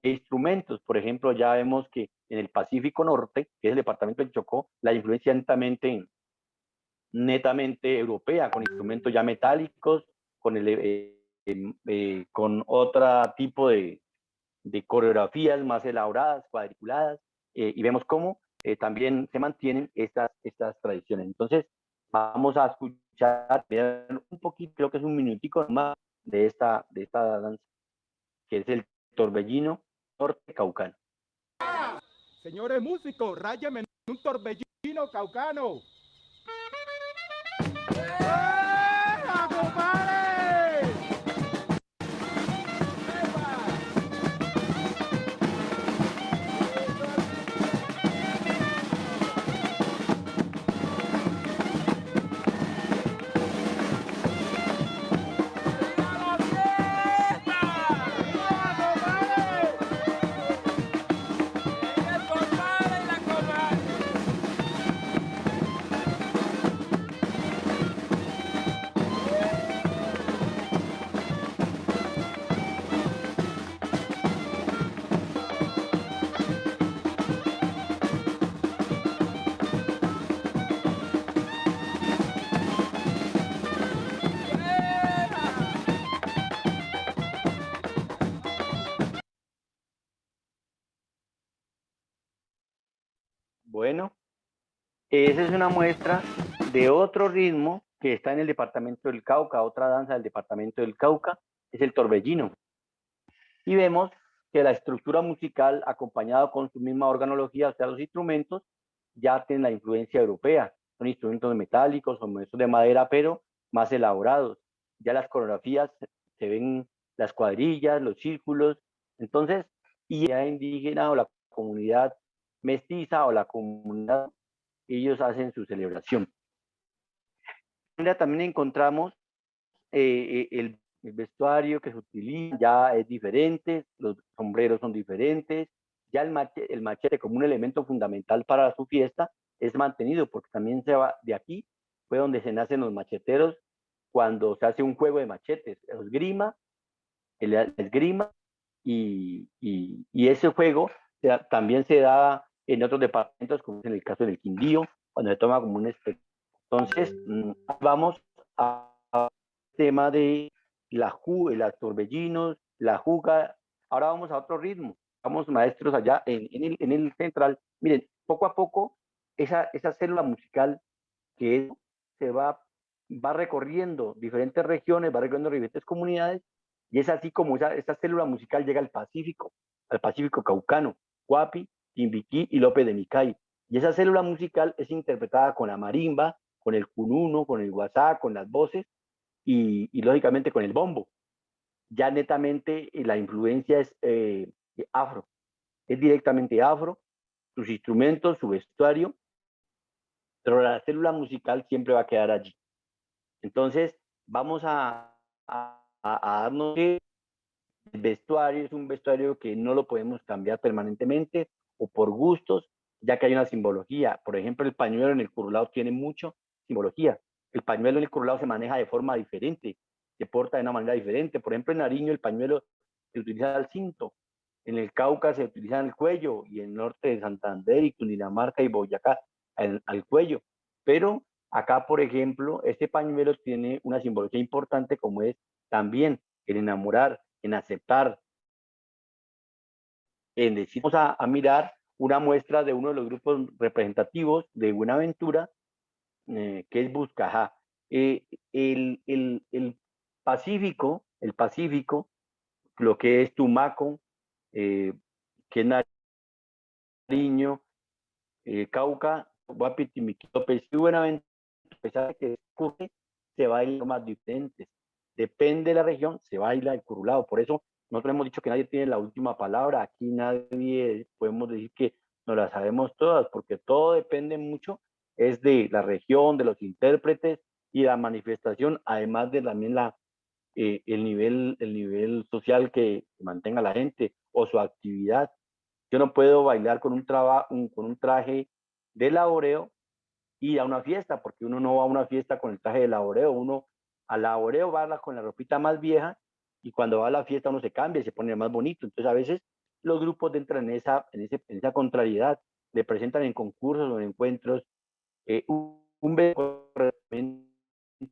[SPEAKER 5] instrumentos. Por ejemplo, ya vemos que en el Pacífico Norte, que es el departamento del Chocó, la influencia netamente europea, con instrumentos ya metálicos, con otro tipo de coreografías más elaboradas, cuadriculadas, y vemos cómo también se mantienen estas tradiciones. Entonces, vamos a escuchar un poquito, creo que es un minutico más de esta danza, que es el torbellino nortecaucano.
[SPEAKER 8] Señores músicos, ráyenme un torbellino caucano. ¡Ea, compadre!
[SPEAKER 5] Bueno, esa es una muestra de otro ritmo que está en el departamento del Cauca, otra danza del departamento del Cauca, es el torbellino. Y vemos que la estructura musical, acompañado con su misma organología, o sea, los instrumentos, ya tienen la influencia europea. Son instrumentos metálicos, son instrumentos de madera, pero más elaborados. Ya las coreografías se ven las cuadrillas, los círculos. Entonces, y la indígena o la comunidad mestiza o la comunidad, ellos hacen su celebración. También encontramos el vestuario que se utiliza ya es diferente, los sombreros son diferentes, ya el machete como un elemento fundamental para su fiesta es mantenido, porque también se va de aquí, fue donde se nacen los macheteros, cuando se hace un juego de machetes, el esgrima, y ese juego también se da en otros departamentos, como en el caso del Quindío, cuando se toma como un espectáculo. Entonces, vamos a tema de las torbellinos, la juga. Ahora vamos a otro ritmo. Vamos, maestros, allá en el central. Miren, poco a poco, esa célula musical que se va recorriendo diferentes regiones, va recorriendo diferentes comunidades, y es así como esa célula musical llega al Pacífico caucano, Guapi, Timbiquí y López de Micay. Y esa célula musical es interpretada con la marimba, con el cununo, con el guasá, con las voces, y lógicamente con el bombo. Ya netamente la influencia es afro, es directamente afro, sus instrumentos, su vestuario, pero la célula musical siempre va a quedar allí. Entonces, vamos a darnos que el vestuario es un vestuario que no lo podemos cambiar permanentemente o por gustos, ya que hay una simbología. Por ejemplo, el pañuelo en el curulao tiene mucha simbología. El pañuelo en el curulao se maneja de forma diferente, se porta de una manera diferente. Por ejemplo, en Nariño el pañuelo se utiliza al cinto, en el Cauca se utiliza en el cuello, y en el norte de Santander y Cundinamarca y Boyacá al cuello. Pero acá, por ejemplo, este pañuelo tiene una simbología importante, como es también el enamorar, en aceptar, en decir. Vamos a mirar una muestra de uno de los grupos representativos de Buenaventura, que es Buscajá. El Pacífico, lo que es Tumaco, que es Nariño, Cauca, Guapi, Timiquí, López y Buenaventura, a pesar de que se baila de formas diferentes. Depende de la región, se baila el curulao. Por eso nosotros hemos dicho que nadie tiene la última palabra. Aquí nadie podemos decir que nos la sabemos todas, porque todo depende mucho, es de la región, de los intérpretes y la manifestación, además de también el nivel social que mantenga la gente o su actividad. Yo no puedo bailar con un traje de laboreo y a una fiesta, porque uno no va a una fiesta con el traje de laboreo, uno al laboreo va con la ropita más vieja, y cuando va a la fiesta uno se cambia y se pone más bonito. Entonces a veces los grupos entran en esa contrariedad, le presentan en concursos o en encuentros un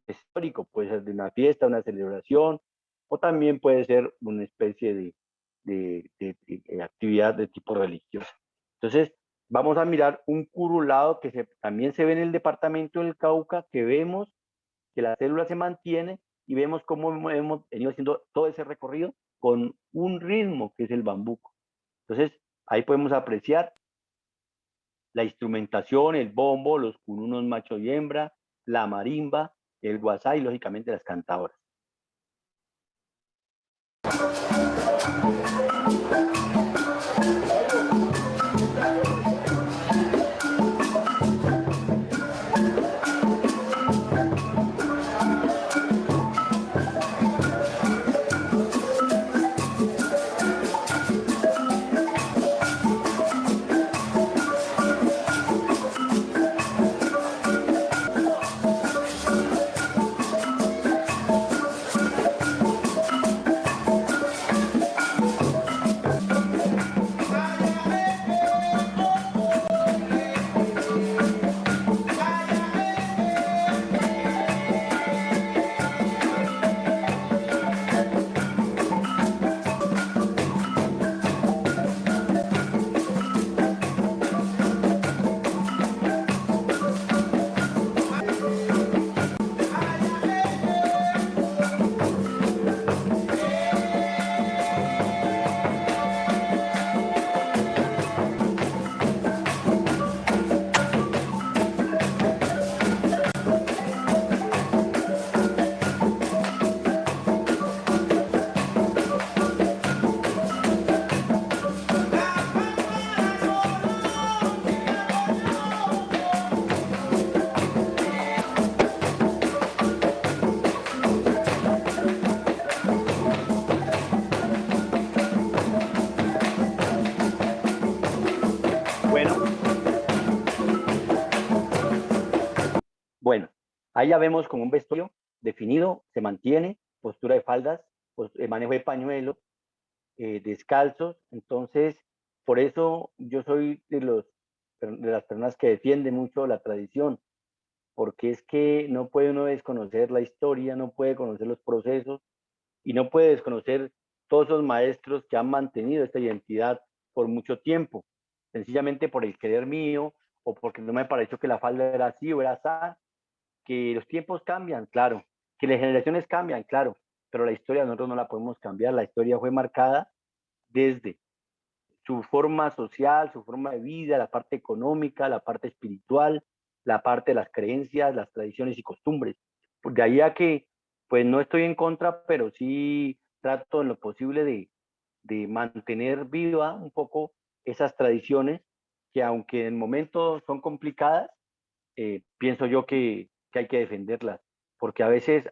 [SPEAKER 5] histórico, puede ser de una fiesta, una celebración, o también puede ser una especie de actividad de tipo religioso. Entonces, vamos a mirar un curulado que también se ve en el departamento del Cauca, que vemos que la célula se mantiene, y vemos cómo hemos venido haciendo todo ese recorrido con un ritmo que es el bambuco. Entonces, ahí podemos apreciar la instrumentación, el bombo, los cununos macho y hembra, la marimba, el guasá y lógicamente las cantadoras. Bueno, ahí ya vemos como un vestuario definido, se mantiene, postura de faldas, manejo de pañuelos, descalzos. Entonces, por eso yo soy de las personas que defienden mucho la tradición, porque es que no puede uno desconocer la historia, no puede conocer los procesos y no puede desconocer todos esos maestros que han mantenido esta identidad por mucho tiempo, sencillamente por el querer mío o porque no me pareció que la falda era así o era así. Que los tiempos cambian, claro, que las generaciones cambian, claro, pero la historia nosotros no la podemos cambiar. La historia fue marcada desde su forma social, su forma de vida, la parte económica, la parte espiritual, la parte de las creencias, las tradiciones y costumbres. De ahí a que, pues no estoy en contra, pero sí trato en lo posible de mantener viva un poco esas tradiciones que aunque en el momento son complicadas, pienso yo que hay que defenderlas, porque a veces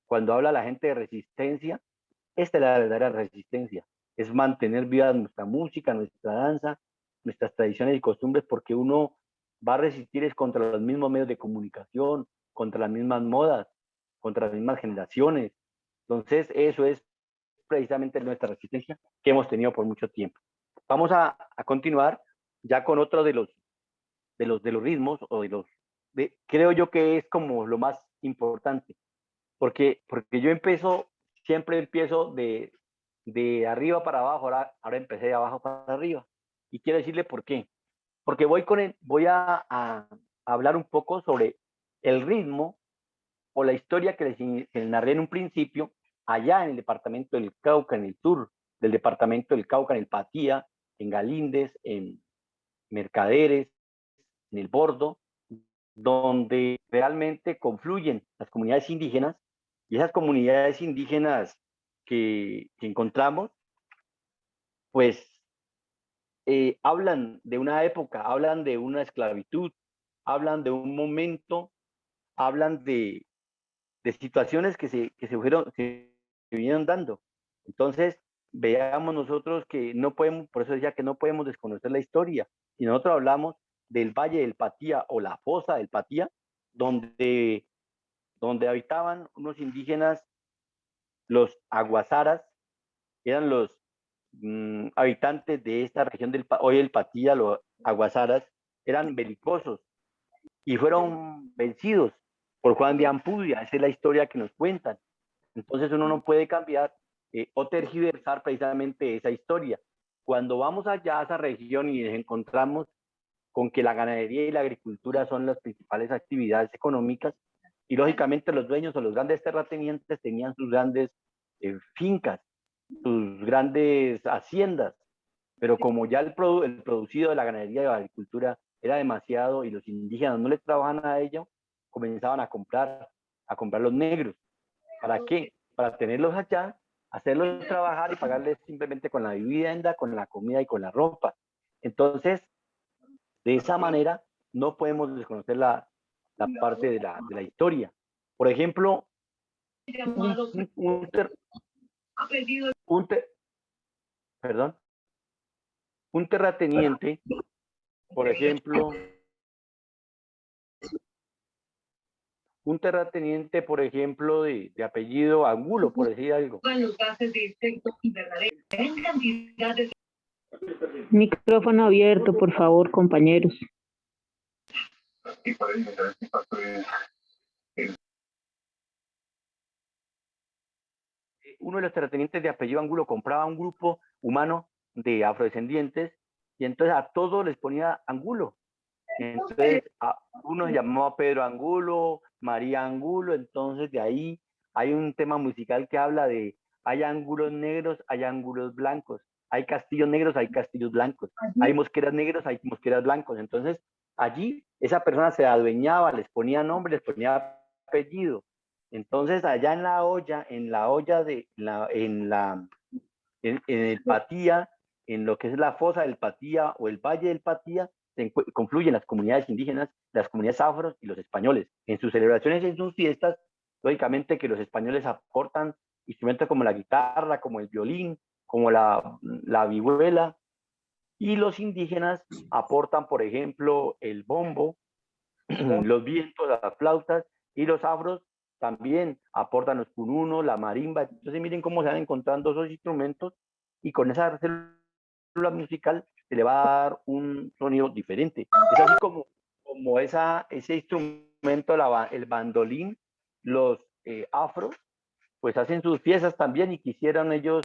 [SPEAKER 5] cuando habla la gente de resistencia, esta es la verdadera resistencia, es mantener viva nuestra música, nuestra danza, nuestras tradiciones y costumbres, porque uno va a resistir es contra los mismos medios de comunicación, contra las mismas modas, contra las mismas generaciones. Entonces, eso es precisamente nuestra resistencia que hemos tenido por mucho tiempo. Vamos a continuar ya con otro de los ritmos o creo yo que es como lo más importante, porque yo siempre empiezo de arriba para abajo, ahora empecé de abajo para arriba. Y quiero decirle por qué. Porque voy a hablar un poco sobre el ritmo o la historia que les narré en un principio, allá en el departamento del Cauca, en el sur del departamento del Cauca, en el Patía, en Galíndez, en Mercaderes, en el Bordo, donde realmente confluyen las comunidades indígenas, y esas comunidades indígenas que encontramos, pues hablan de una época, hablan de una esclavitud, hablan de un momento, hablan de situaciones que se vinieron dando. Entonces, veamos nosotros que no podemos, por eso decía que no podemos desconocer la historia. Si nosotros hablamos del Valle del Patía o la Fosa del Patía, donde habitaban unos indígenas, los aguasaras, eran los habitantes de esta región hoy el Patía, los aguasaras, eran belicosos y fueron vencidos por Juan de Ampudia. Esa es la historia que nos cuentan. Entonces uno no puede cambiar o tergiversar precisamente esa historia. Cuando vamos allá a esa región y nos encontramos con que la ganadería y la agricultura son las principales actividades económicas, y lógicamente los dueños o los grandes terratenientes tenían sus grandes fincas, sus grandes haciendas, Pero como ya el producido de la ganadería y la agricultura era demasiado y los indígenas no les trabajaban a ello, comenzaban a comprar los negros. ¿Para qué? Para tenerlos allá, hacerlos trabajar y pagarles simplemente con la vivienda, con la comida y con la ropa. Entonces, de esa manera, no podemos desconocer la parte de la historia. Por ejemplo, un terrateniente, por ejemplo, de apellido Angulo, por decir algo.
[SPEAKER 3] Micrófono abierto, por favor, compañeros.
[SPEAKER 5] Uno de los terratenientes de apellido Angulo compraba un grupo humano de afrodescendientes y entonces a todos les ponía Angulo. Entonces uno se llamaba Pedro Angulo, María Angulo, entonces de ahí hay un tema musical que habla de hay ángulos negros, hay ángulos blancos, hay castillos negros, hay castillos blancos, hay mosqueras negros, hay mosqueras blancos. Entonces allí esa persona se adueñaba, les ponía nombre, les ponía apellido. Entonces allá en el Patía, en lo que es la fosa del Patía o el valle del Patía, confluyen las comunidades indígenas, las comunidades afros y los españoles. En sus celebraciones y en sus fiestas, lógicamente que los españoles aportan instrumentos como la guitarra, como el violín, como la vihuela, y los indígenas aportan, por ejemplo, el bombo, los vientos, las flautas, y los afros también aportan los cununos, la marimba. Entonces miren cómo se van encontrando esos instrumentos y con esa célula musical se le va a dar un sonido diferente. Es así como ese instrumento, el bandolín, los afros, pues hacen sus piezas también y quisieran ellos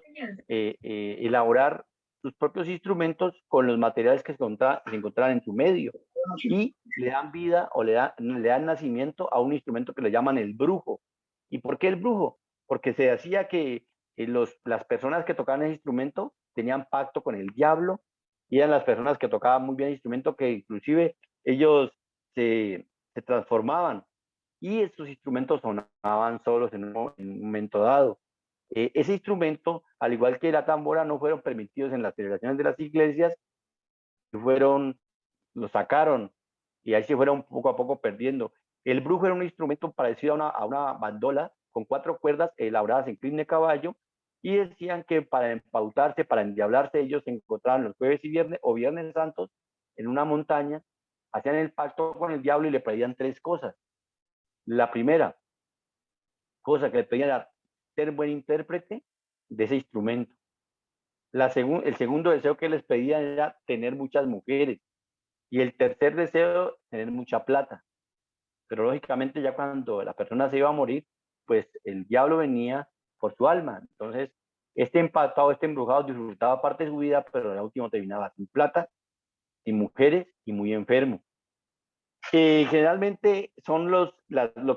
[SPEAKER 5] elaborar sus propios instrumentos con los materiales que se encontraran en su medio y le dan vida o le dan nacimiento a un instrumento que le llaman el brujo. ¿Y por qué el brujo? Porque se decía que las personas que tocaban ese instrumento tenían pacto con el diablo y eran las personas que tocaban muy bien el instrumento que inclusive ellos se transformaban y estos instrumentos sonaban solos en un momento dado. Ese instrumento, al igual que la tambora, no fueron permitidos en las celebraciones de las iglesias, lo sacaron y ahí se fueron poco a poco perdiendo. El brujo era un instrumento parecido a una bandola con 4 cuerdas elaboradas en crin de caballo y decían que para empautarse, para endiablarse, ellos se encontraban los jueves y viernes o viernes santos en una montaña, hacían el pacto con el diablo y le pedían 3 cosas. La primera cosa que le pedían era ser buen intérprete de ese instrumento. El segundo deseo que les pedían era tener muchas mujeres. Y el tercer deseo, tener mucha plata. Pero lógicamente ya cuando la persona se iba a morir, pues el diablo venía por su alma. Entonces, este empatado, este embrujado disfrutaba parte de su vida, pero al último terminaba sin plata, sin mujeres y muy enfermo. Generalmente son lo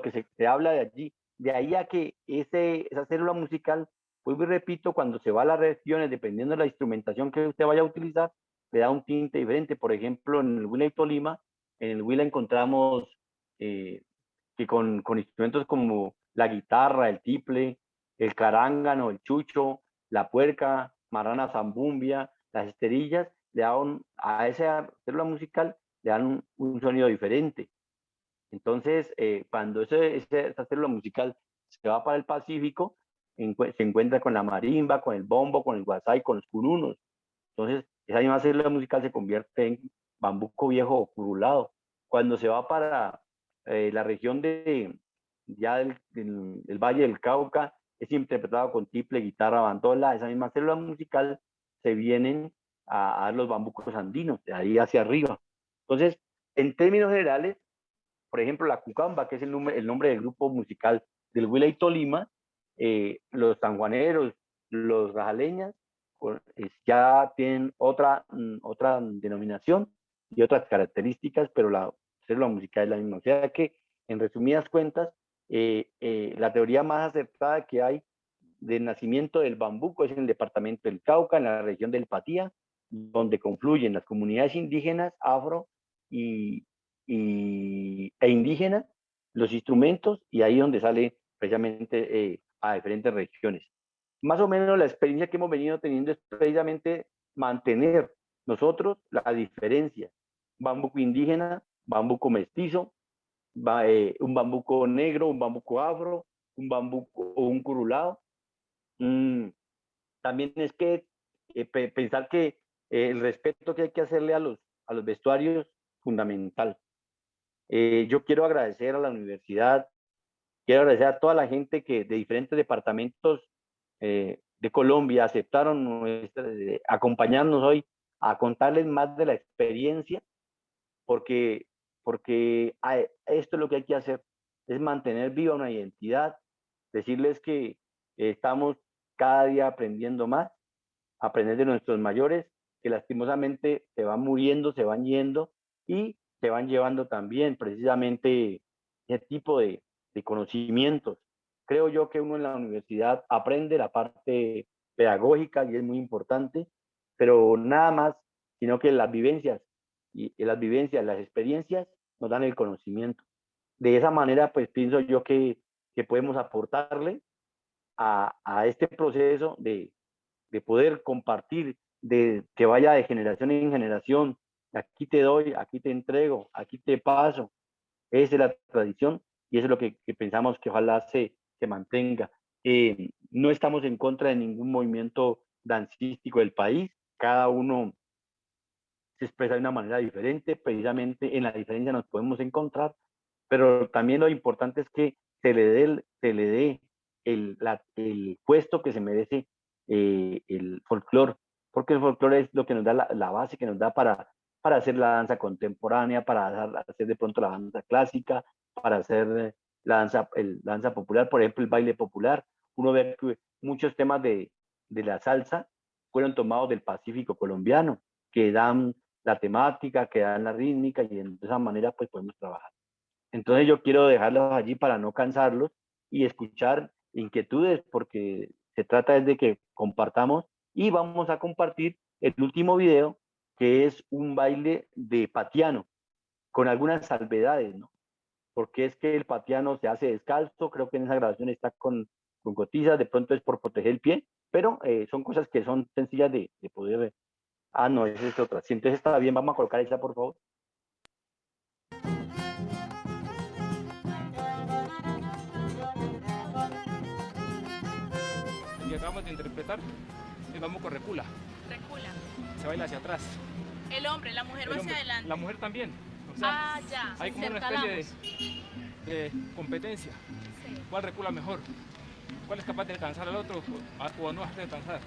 [SPEAKER 5] que se habla de allí. De ahí a que esa célula musical, pues repito, cuando se va a las regiones, dependiendo de la instrumentación que usted vaya a utilizar, le da un tinte diferente. Por ejemplo, en el Huila y Tolima, en el Huila encontramos que con instrumentos como la guitarra, el tiple, el carángano, el chucho, la puerca, marrana zambumbia, las esterillas, le dan a esa célula musical le dan un sonido diferente. Entonces, cuando esa célula musical se va para el Pacífico, se encuentra con la marimba, con el bombo, con el guasay, con los cununos. Entonces, esa misma célula musical se convierte en bambuco viejo o curulado. Cuando se va para la región del Valle del Cauca, es interpretado con tiple, guitarra, bandola. Esa misma célula musical se vienen a dar los bambucos andinos, de ahí hacia arriba. Entonces, en términos generales, por ejemplo, la cucamba, que es el nombre del grupo musical del Huila y Tolima, los sanjuaneros, los rajaleñas, ya tienen otra denominación y otras características, pero la célula musical es la misma. O sea que, en resumidas cuentas, la teoría más aceptada que hay del nacimiento del bambuco es en el departamento del Cauca, en la región del Patía, donde confluyen las comunidades indígenas, afro e indígenas, los instrumentos, y ahí donde sale precisamente a diferentes regiones. Más o menos la experiencia que hemos venido teniendo es precisamente mantener nosotros la diferencia. Bambuco indígena, bambuco mestizo, un bambuco negro, un bambuco afro, un bambuco o un curulado. También es que pensar que el respeto que hay que hacerle a los vestuarios es fundamental. Yo quiero agradecer a la universidad, quiero agradecer a toda la gente que de diferentes departamentos de Colombia aceptaron acompañarnos hoy a contarles más de la experiencia, porque esto es lo que hay que hacer, es mantener viva una identidad, decirles que estamos cada día aprendiendo más, aprender de nuestros mayores, que lastimosamente se van muriendo, se van yendo y se van llevando también precisamente ese tipo de conocimientos. Creo yo que uno en la universidad aprende la parte pedagógica y es muy importante, pero nada más, sino que las vivencias, las experiencias nos dan el conocimiento. De esa manera, pues pienso yo que podemos aportarle a este proceso de poder compartir, de que vaya de generación en generación. Aquí te doy, aquí te entrego, aquí te paso. Esa es la tradición y eso es lo que pensamos que ojalá se mantenga. No estamos en contra de ningún movimiento dancístico del país. Cada uno se expresa de una manera diferente. Precisamente en la diferencia nos podemos encontrar, pero también lo importante es que se le dé el puesto que se merece el folclore, porque el folclore es lo que nos da la base que nos da para hacer la danza contemporánea, para hacer de pronto la danza clásica, para hacer la danza popular, por ejemplo, el baile popular. Uno ve que muchos temas de la salsa fueron tomados del Pacífico colombiano, que dan la temática, que dan la rítmica, y de esa manera pues podemos trabajar. Entonces yo quiero dejarlos allí para no cansarlos y escuchar inquietudes, porque se trata de que compartamos, y vamos a compartir el último video, que es un baile de patiano, con algunas salvedades, ¿no? Porque es que el patiano se hace descalzo, creo que en esa grabación está con cotizas, de pronto es por proteger el pie, pero son cosas que son sencillas de poder ver. Ah, no, esa es otra. Si entonces está bien, vamos a colocar esa, por favor.
[SPEAKER 8] Y acabamos de interpretar el bambuco recula.
[SPEAKER 9] Recula.
[SPEAKER 8] Se baila hacia atrás.
[SPEAKER 9] El hombre, la mujer va hacia adelante.
[SPEAKER 8] La mujer también. O sea,
[SPEAKER 9] ya.
[SPEAKER 8] hay como una especie de competencia. Sí. ¿Cuál recula mejor? ¿Cuál es capaz de alcanzar al otro o no hacer alcanzar?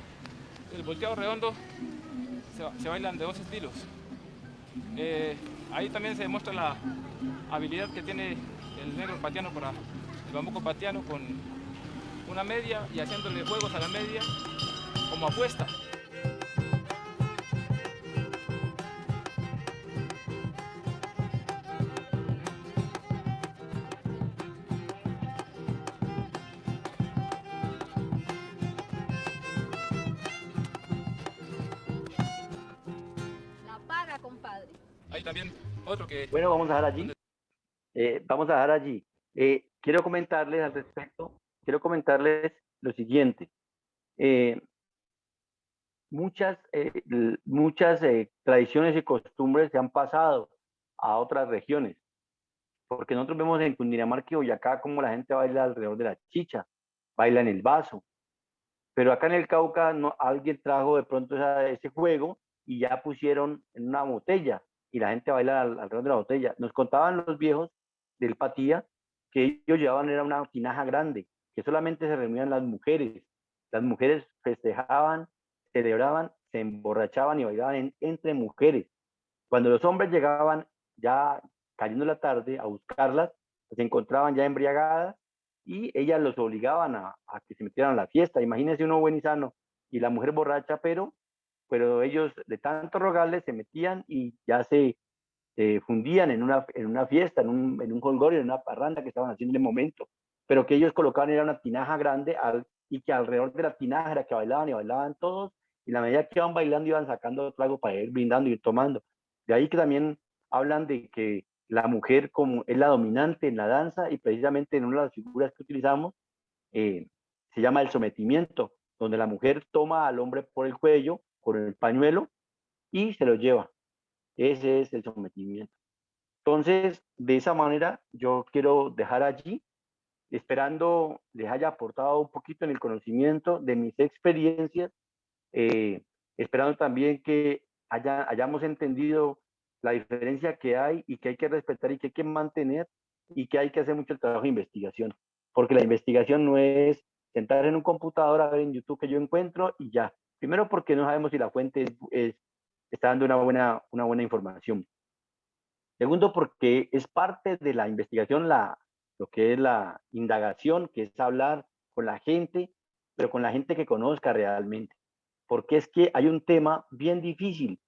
[SPEAKER 8] El volteado redondo se bailan de dos estilos. Ahí también se demuestra la habilidad que tiene el negro patiano para el bambuco patiano, con una media y haciéndole juegos a la media como apuesta.
[SPEAKER 9] La paga, compadre.
[SPEAKER 8] Hay también otro que...
[SPEAKER 5] Bueno, vamos a dejar allí. Vamos a dejar allí. Quiero comentarles al respecto, quiero comentarles lo siguiente. Muchas tradiciones y costumbres se han pasado a otras regiones, porque nosotros vemos en Cundinamarca y Boyacá cómo la gente baila alrededor de la chicha, baila en el vaso, pero acá en el Cauca alguien trajo de pronto ese juego y ya pusieron en una botella y la gente baila alrededor de la botella. Nos contaban los viejos del Patía que ellos llevaban era una tinaja grande, que solamente se reunían las mujeres festejaban, celebraban, se emborrachaban y bailaban entre mujeres. Cuando los hombres llegaban ya cayendo la tarde a buscarlas, se encontraban ya embriagadas y ellas los obligaban a que se metieran a la fiesta. Imagínense uno buen y sano y la mujer borracha, pero ellos de tanto rogarles se metían y ya se fundían en una fiesta, en un jolgorio, en una parranda que estaban haciendo en el momento, pero que ellos colocaban era una tinaja grande y que alrededor de la tinaja era que bailaban y bailaban todos y la medida que iban bailando iban sacando trago para ir brindando y ir tomando. De ahí que también hablan de que la mujer como es la dominante en la danza y precisamente en una de las figuras que utilizamos se llama el sometimiento, donde la mujer toma al hombre por el cuello, con el pañuelo y se lo lleva. Ese es el sometimiento. Entonces, de esa manera, yo quiero dejar allí, esperando les haya aportado un poquito en el conocimiento de mis experiencias, esperando también que hayamos entendido la diferencia que hay y que hay que respetar y que hay que mantener y que hay que hacer mucho el trabajo de investigación, porque la investigación no es sentar en un computador a ver en YouTube que yo encuentro y ya. Primero porque no sabemos si la fuente está dando una buena información. Segundo, porque es parte de la investigación lo que es la indagación, que es hablar con la gente, pero con la gente que conozca realmente. Porque es que hay un tema bien difícil,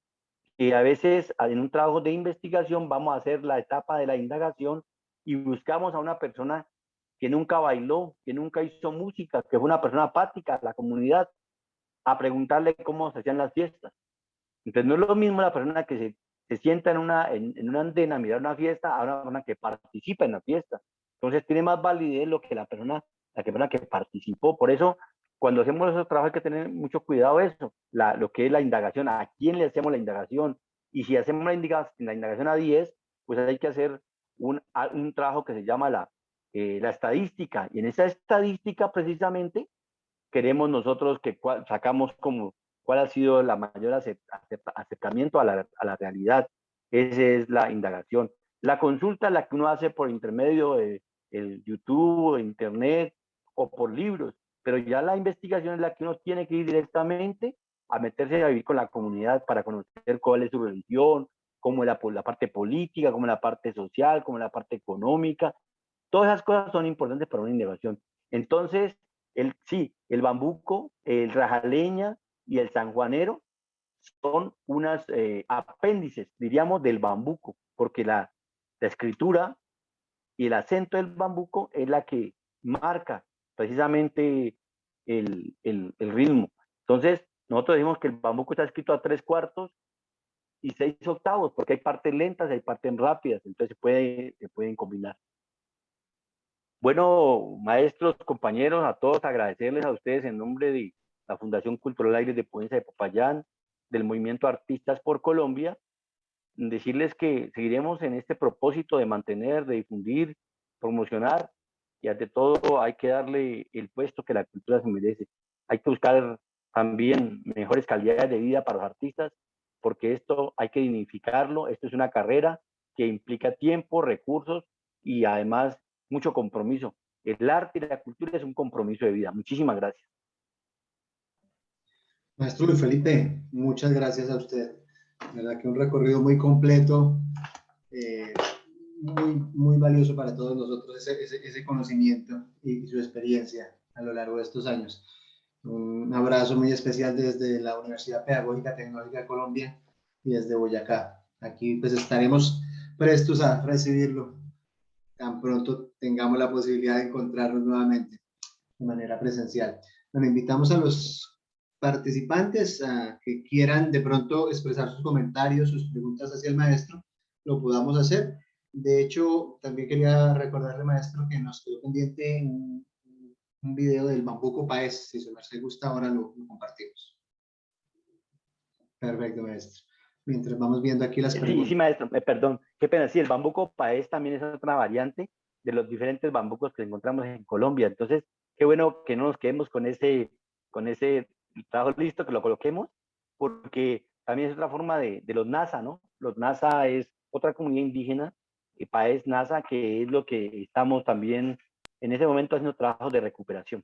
[SPEAKER 5] que a veces en un trabajo de investigación vamos a hacer la etapa de la indagación y buscamos a una persona que nunca bailó, que nunca hizo música, que fue una persona apática a la comunidad, a preguntarle cómo se hacían las fiestas. Entonces no es lo mismo la persona que se sienta en una andena a mirar una fiesta a una persona que participa en la fiesta. Entonces tiene más validez la persona que participó. Por eso, cuando hacemos esos trabajos hay que tener mucho cuidado eso, lo que es la indagación, a quién le hacemos la indagación. Y si hacemos la indagación a 10, pues hay que hacer un trabajo que se llama la estadística. Y en esa estadística precisamente queremos nosotros que sacamos como cuál ha sido la mayor acercamiento a la realidad. Esa es la indagación. La consulta es la que uno hace por intermedio de YouTube, Internet o por libros, pero ya la investigación es la que uno tiene que ir directamente a meterse a vivir con la comunidad para conocer cuál es su religión, cómo es la parte política, cómo es la parte social, cómo es la parte económica. Todas esas cosas son importantes para una indagación. Entonces, el bambuco, el rajaleña y el sanjuanero son unas apéndices, diríamos, del bambuco, porque la escritura y el acento del bambuco es la que marca precisamente el ritmo. Entonces, nosotros decimos que el bambuco está escrito a 3/4 y 6/8, porque hay partes lentas y hay partes rápidas, entonces se pueden combinar. Bueno, maestros, compañeros, a todos agradecerles a ustedes en nombre de la Fundación Cultural Aires de Provincia de Popayán, del Movimiento Artistas por Colombia, decirles que seguiremos en este propósito de mantener, de difundir, promocionar, y ante todo hay que darle el puesto que la cultura se merece. Hay que buscar también mejores calidades de vida para los artistas, porque esto hay que dignificarlo, esto es una carrera que implica tiempo, recursos y además mucho compromiso. El arte y la cultura es un compromiso de vida. Muchísimas gracias.
[SPEAKER 1] Maestro Luis Felipe, muchas gracias a usted. La verdad que un recorrido muy completo, muy valioso para todos nosotros, ese conocimiento y su experiencia a lo largo de estos años. Un abrazo muy especial desde la Universidad Pedagógica Tecnológica de Colombia y desde Boyacá. Aquí pues estaremos prestos a recibirlo tan pronto tengamos la posibilidad de encontrarnos nuevamente de manera presencial. Bueno, invitamos a los participantes a que quieran de pronto expresar sus comentarios, sus preguntas hacia el maestro, lo podamos hacer. De hecho, también quería recordarle, maestro, que nos quedó pendiente un video del Bambuco Paez. Si su merced gusta, ahora lo compartimos. Perfecto, maestro. Mientras vamos viendo aquí las preguntas.
[SPEAKER 5] Sí, maestro, perdón, qué pena. Sí, el bambuco paez también es otra variante de los diferentes bambucos que encontramos en Colombia. Entonces, qué bueno que no nos quedemos con ese trabajo listo, que lo coloquemos, porque también es otra forma de los Nasa, ¿no? Los Nasa es otra comunidad indígena, paez Nasa, que es lo que estamos también en ese momento haciendo trabajos de recuperación.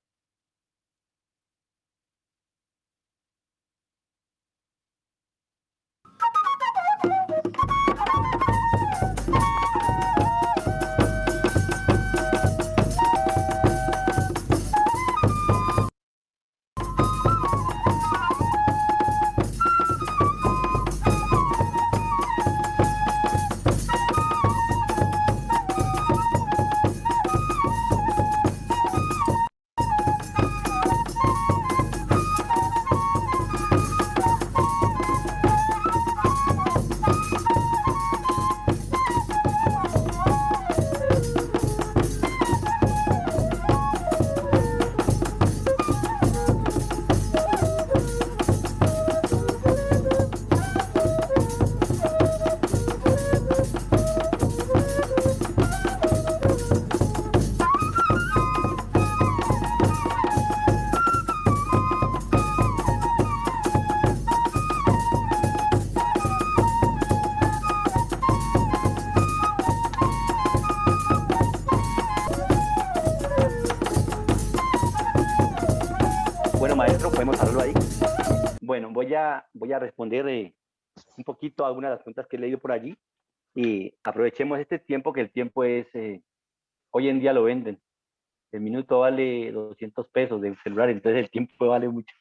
[SPEAKER 5] podemos hablarlo ahí. Bueno, voy a responder un poquito a algunas de las preguntas que he leído por allí y aprovechemos este tiempo, que el tiempo es, hoy en día lo venden. El minuto vale 200 pesos de celular, entonces el tiempo vale mucho.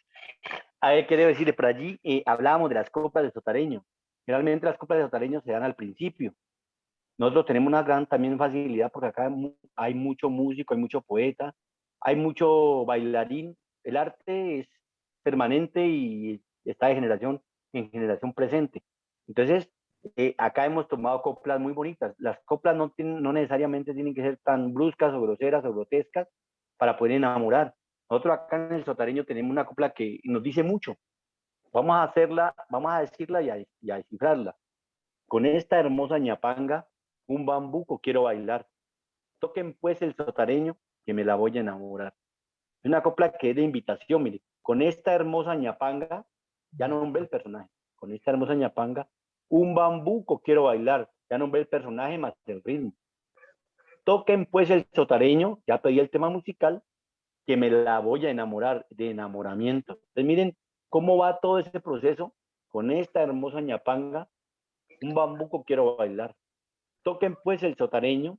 [SPEAKER 5] A ver, ¿qué debo decirle? Por allí hablábamos de las coplas de Sotareño. Generalmente las coplas de Sotareño se dan al principio. Nosotros tenemos una gran también facilidad porque acá hay mucho músico, hay mucho poeta, hay mucho bailarín. El arte es permanente y está de generación en generación presente. Entonces, acá hemos tomado coplas muy bonitas. Las coplas no necesariamente tienen que ser tan bruscas o groseras o grotescas para poder enamorar. Nosotros acá en el Sotareño tenemos una copla que nos dice mucho. Vamos a hacerla, vamos a decirla y a descifrarla. Con esta hermosa ñapanga, un bambuco quiero bailar. Toquen pues el sotareño, que me la voy a enamorar. Es una copla que es de invitación, mire. Con esta hermosa ñapanga, ya nombré el personaje. Con esta hermosa ñapanga, un bambuco quiero bailar. Ya nombré el personaje más el ritmo. Toquen pues el sotareño, ya pedí el tema musical, que me la voy a enamorar, de enamoramiento. Entonces miren cómo va todo ese proceso. Con esta hermosa ñapanga, un bambuco quiero bailar. Toquen pues el sotareño,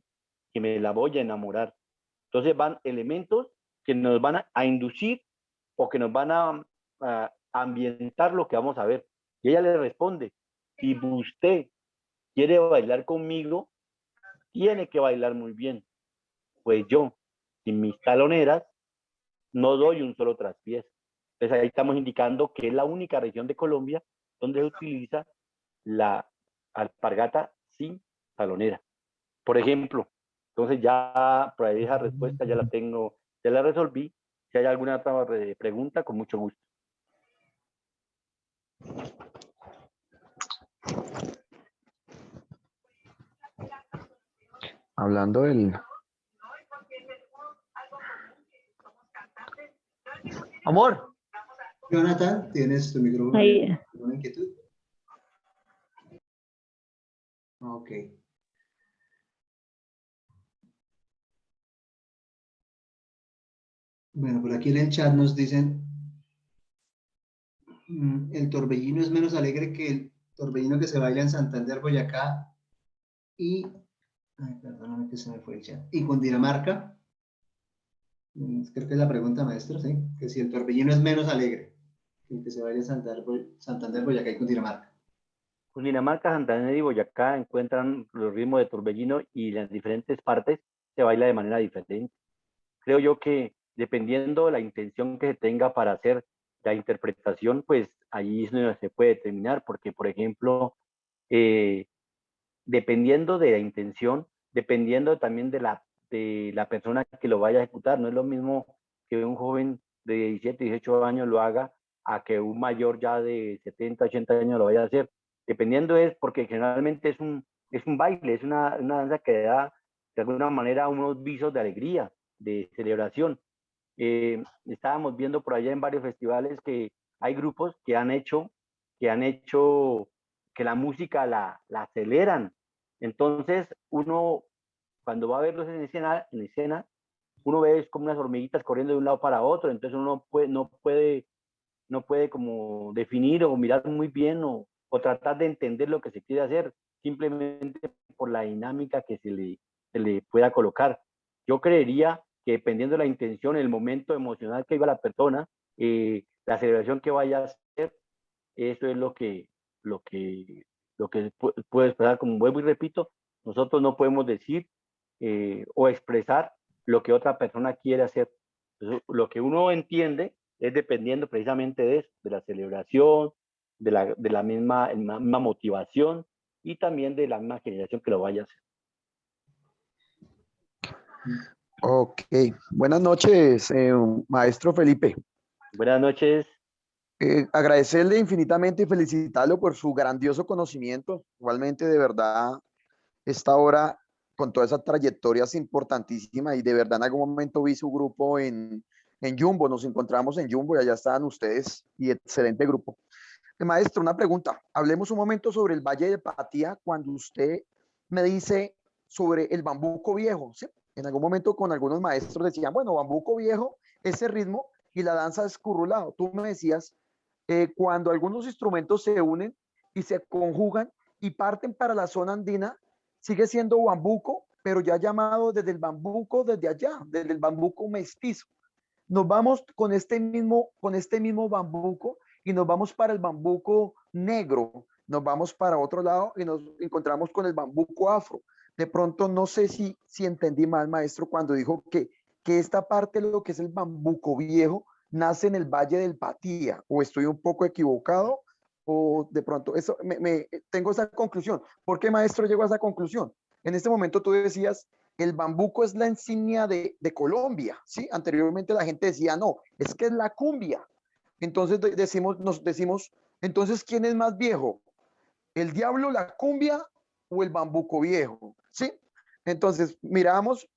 [SPEAKER 5] que me la voy a enamorar. Entonces van elementos que nos van a inducir o que nos van a ambientar lo que vamos a ver. Y ella le responde, si usted quiere bailar conmigo, tiene que bailar muy bien. Pues yo, sin mis taloneras, no doy un solo traspiés. Entonces ahí estamos indicando que es la única región de Colombia donde se utiliza la alpargata sin talonera. Por ejemplo, entonces ya por ahí esa respuesta ya la tengo, ya la resolví. Si hay alguna otra pregunta, con mucho gusto.
[SPEAKER 10] Hablando del... Amor.
[SPEAKER 1] Jonathan, ¿tienes tu micrófono?
[SPEAKER 3] Ahí.
[SPEAKER 1] ¿Alguna inquietud? Ok. Bueno, por aquí en el chat nos dicen, el torbellino es menos alegre que el torbellino que se baila en Santander, Boyacá y, ay, perdóname que se me fue el chat, y Cundinamarca. Creo que es la pregunta, maestro, ¿sí? Que si el torbellino es menos alegre que el que se baila en Santander, Boyacá y Cundinamarca.
[SPEAKER 5] Cundinamarca, Santander y Boyacá encuentran los ritmos de torbellino y las diferentes partes se baila de manera diferente. Creo yo que dependiendo de la intención que se tenga para hacer la interpretación, pues ahí es donde se puede determinar, porque por ejemplo, dependiendo de la intención, dependiendo también de la persona que lo vaya a ejecutar, no es lo mismo que un joven de 17, 18 años lo haga a que un mayor ya de 70, 80 años lo vaya a hacer. Dependiendo es porque generalmente es un baile, es una danza que da de alguna manera unos visos de alegría, de celebración. Estábamos viendo por allá en varios festivales que hay grupos que han hecho que la música la aceleran. Entonces uno cuando va a verlos en escena, uno ve como unas hormiguitas corriendo de un lado para otro, entonces uno no puede como definir o mirar muy bien o tratar de entender lo que se quiere hacer, simplemente por la dinámica que se le pueda colocar. Yo creería que dependiendo de la intención, el momento emocional que viva la persona, la celebración que vaya a hacer, eso es lo que puede expresar. Como vuelvo y repito, nosotros no podemos decir o expresar lo que otra persona quiere hacer. Entonces, lo que uno entiende es dependiendo precisamente de eso, de la celebración, de la misma motivación y también de la misma generación que lo vaya a hacer.
[SPEAKER 10] Ok, buenas noches, maestro Felipe.
[SPEAKER 5] Buenas noches.
[SPEAKER 10] Agradecerle infinitamente y felicitarlo por su grandioso conocimiento. Igualmente, de verdad, esta hora, con toda esa trayectoria es importantísima y de verdad en algún momento vi su grupo en Jumbo, nos encontramos en Jumbo y allá estaban ustedes y excelente grupo. Maestro, una pregunta. Hablemos un momento sobre el Valle de Patía cuando usted me dice sobre el bambuco viejo, ¿sí? En algún momento con algunos maestros decían, bueno, bambuco viejo, ese ritmo y la danza es currulao. Tú me decías, cuando algunos instrumentos se unen y se conjugan y parten para la zona andina, sigue siendo bambuco, pero ya llamado desde el bambuco desde allá, desde el bambuco mestizo. Nos vamos con este mismo bambuco y nos vamos para el bambuco negro, nos vamos para otro lado y nos encontramos con el bambuco afro. De pronto no sé si entendí mal, maestro, cuando dijo que esta parte, lo que es el bambuco viejo, nace en el Valle del Patía, o estoy un poco equivocado, o de pronto eso tengo esa conclusión. ¿Por qué, maestro, llegó a esa conclusión? En este momento tú decías, el bambuco es la insignia de Colombia, ¿sí? Anteriormente la gente decía, no, es que es la cumbia. Entonces nos decimos, entonces, ¿quién es más viejo? ¿El diablo, la cumbia o el bambuco viejo? ¿Sí? Entonces, miramos,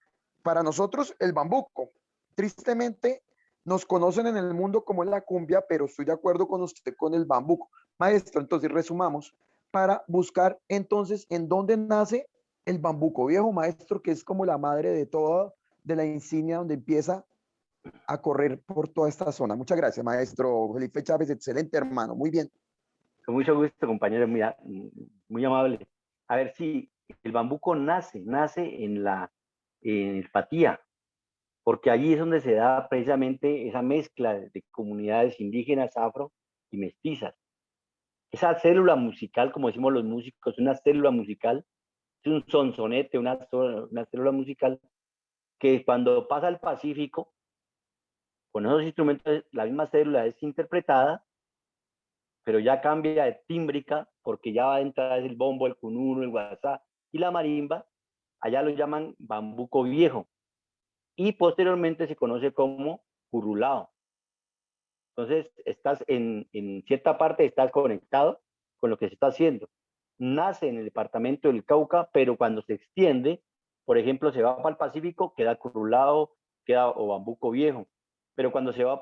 [SPEAKER 10] para nosotros, el bambuco. Tristemente, nos conocen en el mundo como la cumbia, pero estoy de acuerdo con usted con el bambuco. Maestro, entonces resumamos para buscar entonces en dónde nace el bambuco viejo, maestro, que es como la madre de toda, de la insignia donde empieza a correr por toda esta zona. Muchas gracias, maestro Felipe Chávez, excelente hermano, muy bien.
[SPEAKER 5] Con mucho gusto, compañero, muy amable. A ver, si el bambuco nace en el Patía, porque allí es donde se da precisamente esa mezcla de comunidades indígenas, afro y mestizas. Esa célula musical, como decimos los músicos, una célula musical, es un sonsonete, una célula musical que cuando pasa al Pacífico, con esos instrumentos, la misma célula es interpretada, pero ya cambia de tímbrica, porque ya va a entrar el bombo, el cununo, el guasá y la marimba, allá lo llaman bambuco viejo, y posteriormente se conoce como currulao. Entonces, estás en cierta parte, estás conectado con lo que se está haciendo. Nace en el departamento del Cauca, pero cuando se extiende, por ejemplo, se va para el Pacífico, queda currulao, queda o bambuco viejo. Pero cuando se va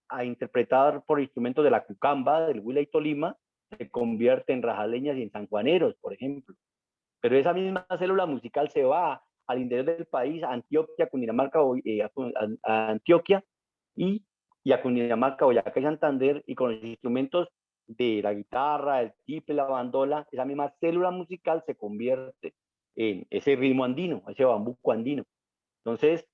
[SPEAKER 5] a interpretar por instrumentos de la cucamba, del Huila y Tolima, se convierte en rajaleñas y en sanjuaneros, por ejemplo. Pero esa misma célula musical se va al interior del país, a Antioquia, Cundinamarca, a Antioquia y a Cundinamarca, Boyacá y Santander, y con los instrumentos de la guitarra, el tiple, la bandola, esa misma célula musical se convierte en ese ritmo andino, ese bambuco andino. Entonces,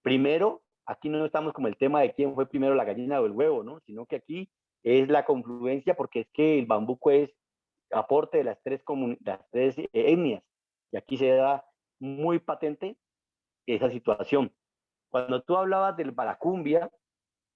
[SPEAKER 5] primero, aquí no estamos como el tema de quién fue primero la gallina o el huevo, ¿no? Sino que aquí es la confluencia, porque es que el bambuco es aporte de las tres etnias, y aquí se da muy patente esa situación. Cuando tú hablabas del balacumbia,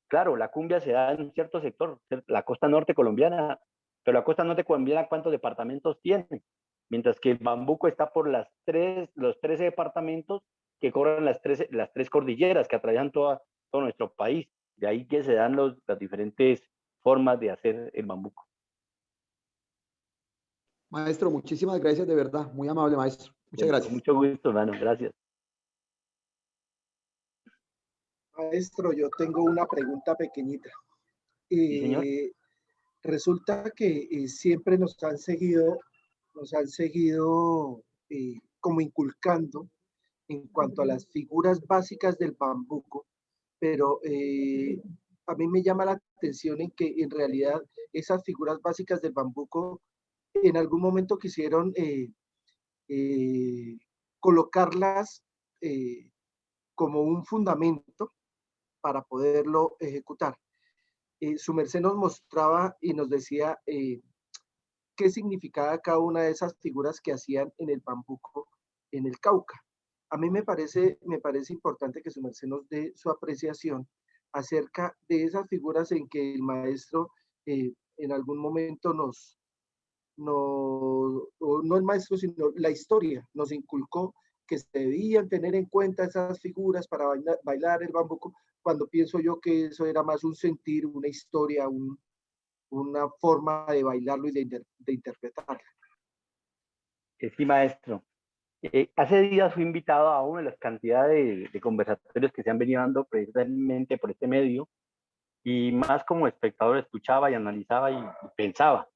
[SPEAKER 5] claro, la cumbia se da en un cierto sector, la costa norte colombiana, pero la costa norte colombiana, ¿cuántos departamentos tiene? Mientras que el bambuco está por los 13 departamentos que corren las tres cordilleras que atraviesan todo nuestro país. De ahí que se dan las diferentes formas de hacer el bambuco.
[SPEAKER 10] Maestro, muchísimas gracias, de verdad, muy amable, maestro. Muchas gracias.
[SPEAKER 5] Con mucho gusto, hermano, gracias.
[SPEAKER 4] Maestro, yo tengo una pregunta pequeñita.
[SPEAKER 5] Sí, señor.
[SPEAKER 4] Resulta que siempre nos han seguido como inculcando en cuanto a las figuras básicas del bambuco, pero a mí me llama la atención en que en realidad esas figuras básicas del bambuco en algún momento quisieron colocarlas como un fundamento para poderlo ejecutar. Su merced nos mostraba y nos decía qué significaba cada una de esas figuras que hacían en el bambuco en el Cauca. A mí me parece importante que su merced nos dé su apreciación acerca de esas figuras en que el maestro en algún momento no el maestro, sino la historia nos inculcó que se debían tener en cuenta esas figuras para bailar el bambuco, cuando pienso yo que eso era más un sentir, una historia, una forma de bailarlo y de interpretarlo.
[SPEAKER 5] Sí, maestro. Hace días fui invitado a una de las cantidades de conversatorios que se han venido dando precisamente por este medio, y más como espectador escuchaba y analizaba y pensaba.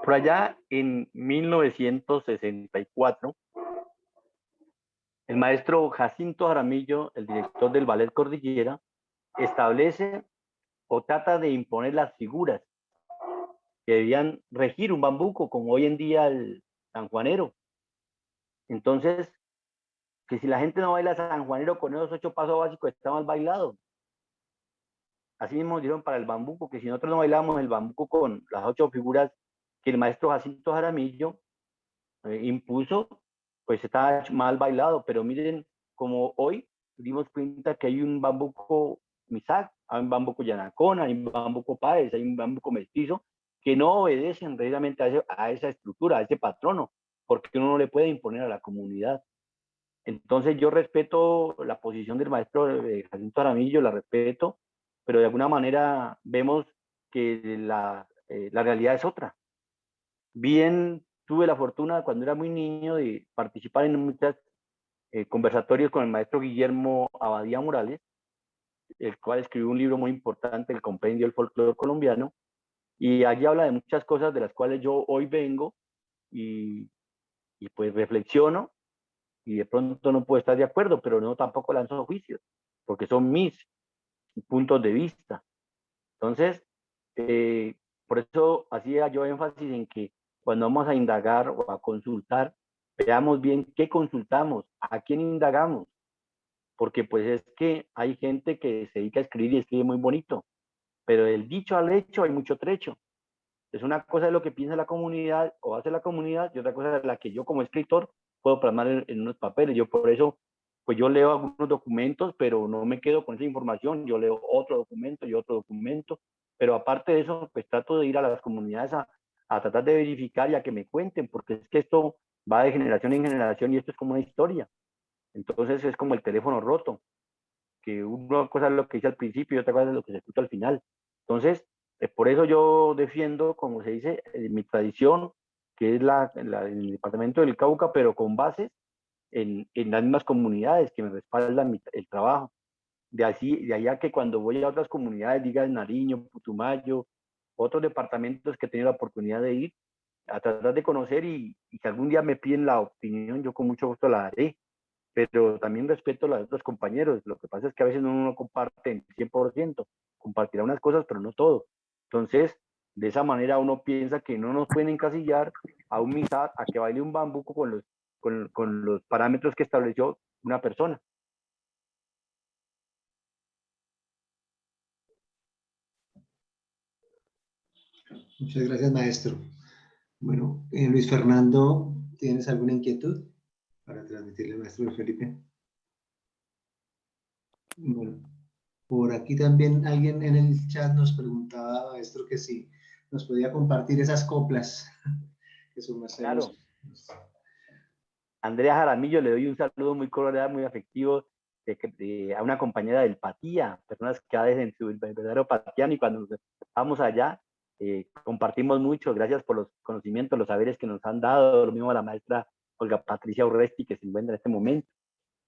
[SPEAKER 5] Por allá en 1964 El maestro Jacinto Jaramillo, el director del Ballet Cordillera, establece o trata de imponer las figuras que debían regir un bambuco, como hoy en día el sanjuanero. Entonces, que si la gente no baila sanjuanero con esos 8 pasos básicos, está mal bailado. Así mismo dijeron para el bambuco, que si nosotros no bailamos el bambuco con las 8 figuras que el maestro Jacinto Jaramillo impuso, pues está mal bailado. Pero miren, como hoy dimos cuenta que hay un bambuco Misak, hay un bambuco Yanacona, hay un bambuco Páez, hay un bambuco mestizo, que no obedecen realmente a esa estructura, a ese patrono, porque uno no le puede imponer a la comunidad. Entonces yo respeto la posición del maestro Jacinto Jaramillo, la respeto, pero de alguna manera vemos que la realidad es otra. Bien, tuve la fortuna cuando era muy niño de participar en muchos conversatorios con el maestro Guillermo Abadía Morales, el cual escribió un libro muy importante, El Compendio del Folclore Colombiano, y allí habla de muchas cosas de las cuales yo hoy vengo y pues reflexiono, y de pronto no puedo estar de acuerdo, pero no tampoco lanzo juicios, porque son mis puntos de vista. Entonces, por eso hacía yo énfasis en que cuando vamos a indagar o a consultar, veamos bien qué consultamos, a quién indagamos, porque pues es que hay gente que se dedica a escribir y escribe muy bonito, pero del dicho al hecho hay mucho trecho. Es una cosa de lo que piensa la comunidad o hace la comunidad y otra cosa de la que yo como escritor puedo plasmar en unos papeles. Yo por eso, pues yo leo algunos documentos, pero no me quedo con esa información. Yo leo otro documento y otro documento, pero aparte de eso, pues trato de ir a las comunidades a tratar de verificar y a que me cuenten, porque es que esto va de generación en generación y esto es como una historia. Entonces es como el teléfono roto, que una cosa es lo que dice al principio y otra cosa es lo que se escucha al final. Entonces, por eso yo defiendo, como se dice, mi tradición, que es el departamento del Cauca, pero con bases en las mismas comunidades que me respaldan el trabajo. De allá que cuando voy a otras comunidades, diga Nariño, Putumayo, otros departamentos que he tenido la oportunidad de ir, a tratar de conocer y si algún día me piden la opinión, yo con mucho gusto la daré, pero también respeto a los otros compañeros. Lo que pasa es que a veces uno no comparte en 100%, compartirá unas cosas, pero no todo. Entonces, de esa manera uno piensa que no nos pueden encasillar a un MISAT a que baile un bambuco con los parámetros que estableció una persona.
[SPEAKER 1] Muchas gracias, maestro. Bueno, Luis Fernando, ¿tienes alguna inquietud para transmitirle al maestro Luis Felipe? Bueno, por aquí también alguien en el chat nos preguntaba, maestro, que si nos podía compartir esas coplas que su merced
[SPEAKER 5] Claro. Andrea Jaramillo, le doy un saludo muy cordial, muy afectivo a una compañera del Patía, personas que en su verdadero Patiano, y cuando vamos allá compartimos mucho. Gracias por los conocimientos, los saberes que nos han dado, lo mismo a la maestra Olga Patricia Urresti, que se encuentra en este momento.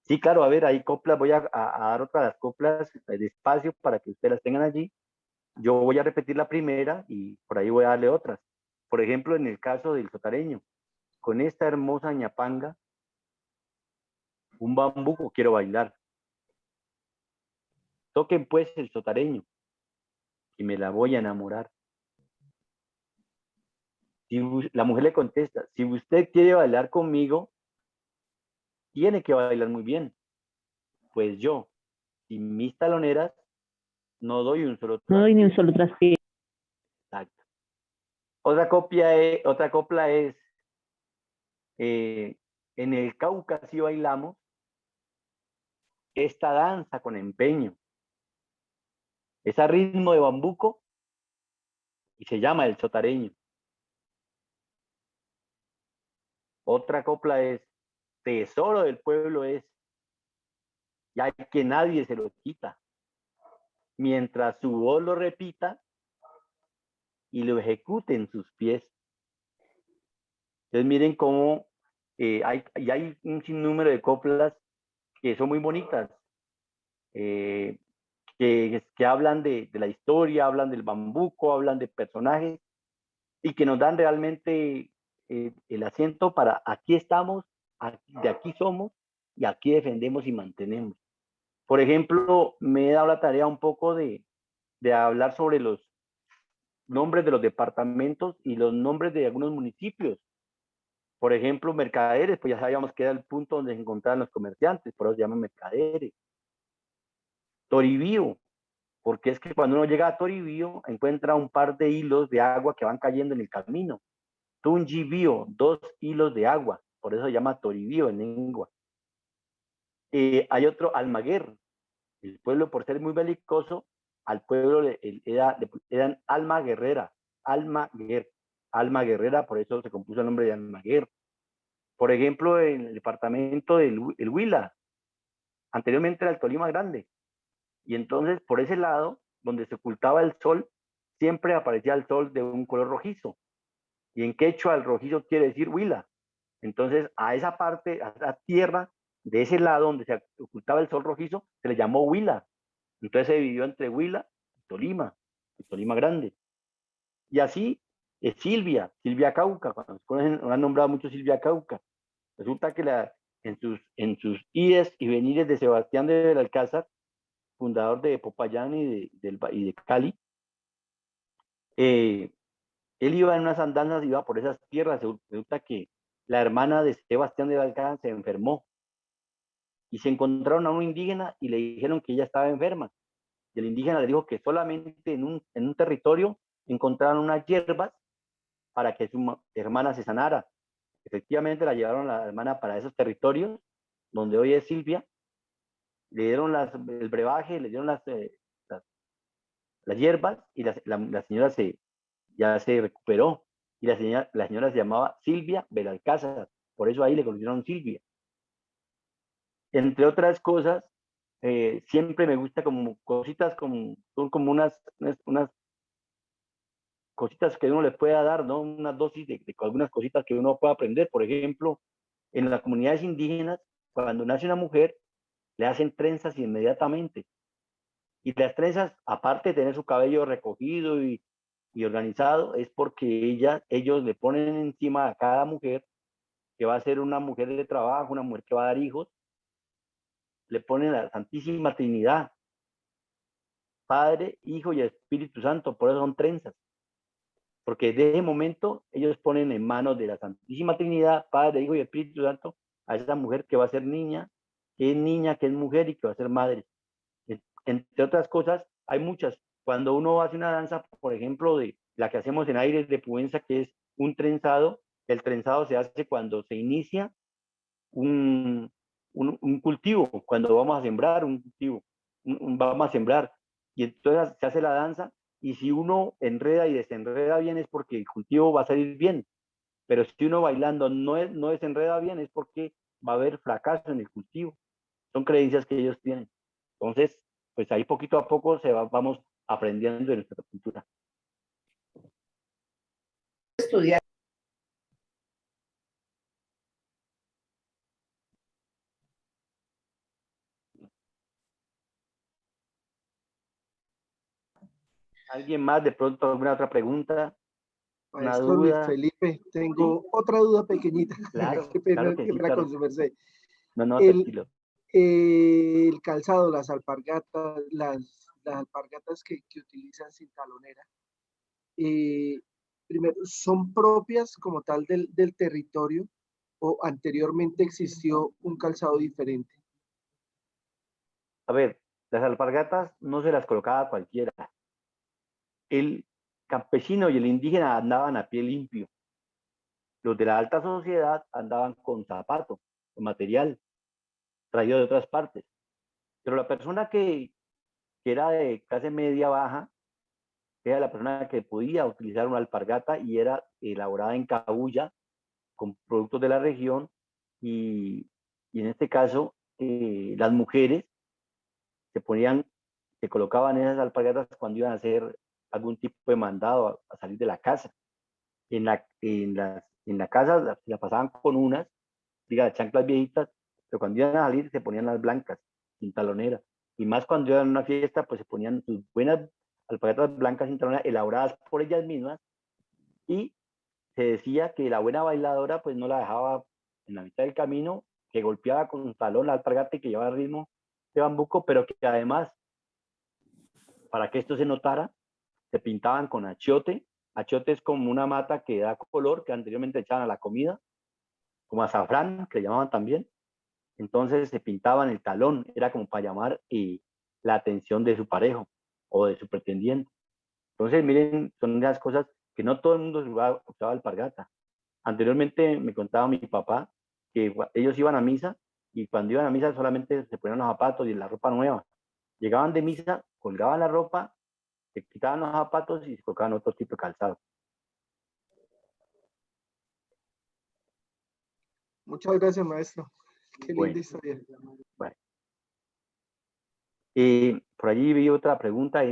[SPEAKER 5] Sí, claro, a ver, hay coplas, voy a dar otras coplas despacio para que ustedes las tengan allí. Yo voy a repetir la primera y por ahí voy a darle otras. Por ejemplo, en el caso del sotareño, con esta hermosa ñapanga, un bambuco quiero bailar. Toquen pues el sotareño y me la voy a enamorar. Si la mujer le contesta, si usted quiere bailar conmigo, tiene que bailar muy bien. Pues yo, sin mis taloneras, no doy un solo traspié.
[SPEAKER 3] No doy ni un solo traspié.
[SPEAKER 5] Exacto. Otra copla es en el Cauca sí bailamos esta danza con empeño. Es a ritmo de bambuco y se llama el sotareño. Otra copla es tesoro del pueblo es, ya que nadie se lo quita. Mientras su voz lo repita y lo ejecute en sus pies. Entonces miren cómo hay un sinnúmero de coplas que son muy bonitas, que hablan de la historia, hablan del bambuco, hablan de personajes y que nos dan realmente el asiento para aquí estamos, de aquí somos y aquí defendemos y mantenemos. Por ejemplo, me he dado la tarea un poco de hablar sobre los nombres de los departamentos y los nombres de algunos municipios. Por ejemplo, mercaderes, pues ya sabíamos que era el punto donde se encontraban los comerciantes, por eso se llaman mercaderes. Toribío, porque es que cuando uno llega a Toribío encuentra un par de hilos de agua que van cayendo en el camino. Tungibío, 2 hilos de agua, por eso se llama Toribío en lengua. Hay otro, Almaguer. El pueblo, por ser muy belicoso, al pueblo eran alma guerrera, alma guerrera, por eso se compuso el nombre de Almaguer. Por ejemplo, en el departamento del Huila, anteriormente era el Tolima Grande, y entonces por ese lado, donde se ocultaba el sol, siempre aparecía el sol de un color rojizo, y en quechua el rojizo quiere decir Huila. Entonces a esa parte, a esa tierra, de ese lado donde se ocultaba el sol rojizo, se le llamó Huila. Entonces se dividió entre Huila y Tolima Grande. Y así es Silvia Cauca, cuando han nombrado mucho Silvia Cauca. Resulta que en sus ides y venires de Sebastián de Belalcázar, fundador de Popayán y de Cali, él iba en unas andanzas, iba por esas tierras. Resulta que la hermana de Sebastián de Belalcázar se enfermó y se encontraron a un indígena y le dijeron que ella estaba enferma. Y el indígena le dijo que solamente en un territorio encontraron unas hierbas para que su hermana se sanara. Efectivamente la llevaron a la hermana para esos territorios, donde hoy es Silvia, le dieron el brebaje, le dieron las hierbas y la señora ya se recuperó. Y la señora se llamaba Silvia Belalcázar, por eso ahí le conocieron Silvia. Entre otras cosas, siempre me gusta como cositas, son como unas cositas que uno le pueda dar, ¿no? Una dosis de algunas cositas que uno pueda aprender. Por ejemplo, en las comunidades indígenas, cuando nace una mujer, le hacen trenzas inmediatamente. Y las trenzas, aparte de tener su cabello recogido y organizado, es porque ellos le ponen encima a cada mujer, que va a ser una mujer de trabajo, una mujer que va a dar hijos, le ponen la Santísima Trinidad, Padre, Hijo y Espíritu Santo, por eso son trenzas. Porque desde ese momento ellos ponen en manos de la Santísima Trinidad, Padre, Hijo y Espíritu Santo, a esa mujer que va a ser niña, que es mujer y que va a ser madre. Entre otras cosas, hay muchas. Cuando uno hace una danza, por ejemplo, de la que hacemos en Aires de Puenza, que es un trenzado, el trenzado se hace cuando se inicia un cultivo, cuando vamos a sembrar un cultivo, vamos a sembrar, y entonces se hace la danza, y si uno enreda y desenreda bien es porque el cultivo va a salir bien, pero si uno bailando no desenreda bien es porque va a haber fracaso en el cultivo. Son creencias que ellos tienen. Entonces, pues ahí poquito a poco vamos aprendiendo de nuestra cultura.
[SPEAKER 3] Estudiar.
[SPEAKER 5] ¿Alguien más de pronto alguna otra pregunta? ¿Una
[SPEAKER 4] Maestro Luis
[SPEAKER 5] duda?
[SPEAKER 4] Felipe, tengo otra duda pequeñita.
[SPEAKER 5] Claro,
[SPEAKER 4] Qué pena,
[SPEAKER 5] claro que sí, claro.
[SPEAKER 4] con su merced.
[SPEAKER 5] No, tranquilo.
[SPEAKER 4] El calzado, las alpargatas, las alpargatas que utilizan sin talonera, primero, ¿son propias como tal del territorio o anteriormente existió un calzado diferente?
[SPEAKER 5] A ver, las alpargatas no se las colocaba cualquiera. El campesino y el indígena andaban a pie limpio. Los de la alta sociedad andaban con zapatos, con material traído de otras partes. Pero la persona que era de clase media baja, era la persona que podía utilizar una alpargata y era elaborada en cabuya con productos de la región y en este caso las mujeres se colocaban esas alpargatas cuando iban a hacer algún tipo de mandado a salir de la casa. En la casa la pasaban con unas, diga, chanclas viejitas, pero cuando iban a salir se ponían las blancas, sin talonera. Y más cuando iban a una fiesta, pues se ponían sus buenas alpargatas blancas sin talonera, elaboradas por ellas mismas, y se decía que la buena bailadora pues no la dejaba en la mitad del camino, que golpeaba con un talón la alpargata y que llevaba el ritmo de bambuco, pero que además, para que esto se notara, se pintaban con achiote. Achiote es como una mata que da color, que anteriormente echaban a la comida, como azafrán, que le llamaban también. Entonces se pintaban el talón, era como para llamar la atención de su parejo o de su pretendiente. Entonces, miren, son las cosas que no todo el mundo usaba alpargata. Anteriormente me contaba mi papá que ellos iban a misa y cuando iban a misa solamente se ponían los zapatos y la ropa nueva. Llegaban de misa, colgaban la ropa, se quitaban los zapatos y se colocaban otro tipo de calzado.
[SPEAKER 4] Muchas gracias, maestro. Qué linda
[SPEAKER 5] Bueno,
[SPEAKER 4] historia.
[SPEAKER 5] bueno. Por allí vi otra pregunta.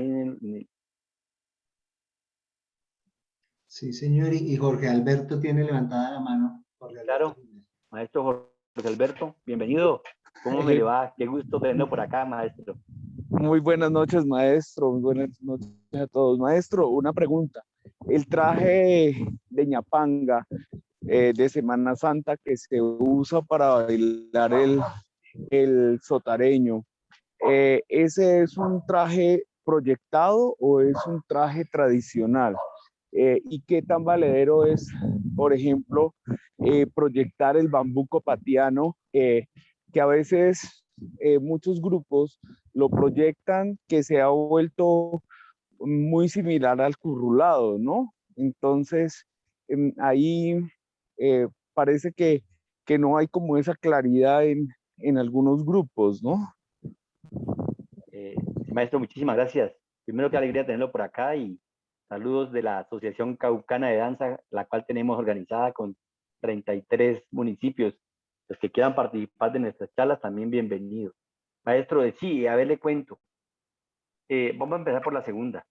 [SPEAKER 1] Sí, señor, y Jorge Alberto tiene levantada la mano. Jorge Alberto.
[SPEAKER 5] Claro, maestro Jorge Alberto, bienvenido. ¿Cómo me le va? Qué gusto tenerlo por acá, maestro.
[SPEAKER 11] Muy buenas noches, maestro. Muy buenas noches a todos. Maestro, una pregunta. El traje de ñapanga de Semana Santa que se usa para bailar el sotareño, ¿ese es un traje proyectado o es un traje tradicional? ¿Y qué tan valedero es, por ejemplo, proyectar el bambuco patiano, que a veces muchos grupos lo proyectan, que se ha vuelto muy similar al currulado, ¿no? Entonces, ahí parece que no hay como esa claridad en algunos grupos, ¿no?
[SPEAKER 5] Maestro, muchísimas gracias. Primero, qué alegría tenerlo por acá y saludos de la Asociación Caucana de Danza, la cual tenemos organizada con 33 municipios. Los que quieran participar de nuestras charlas, también bienvenidos. Maestro, sí, a ver, le cuento. Vamos a empezar por la segunda.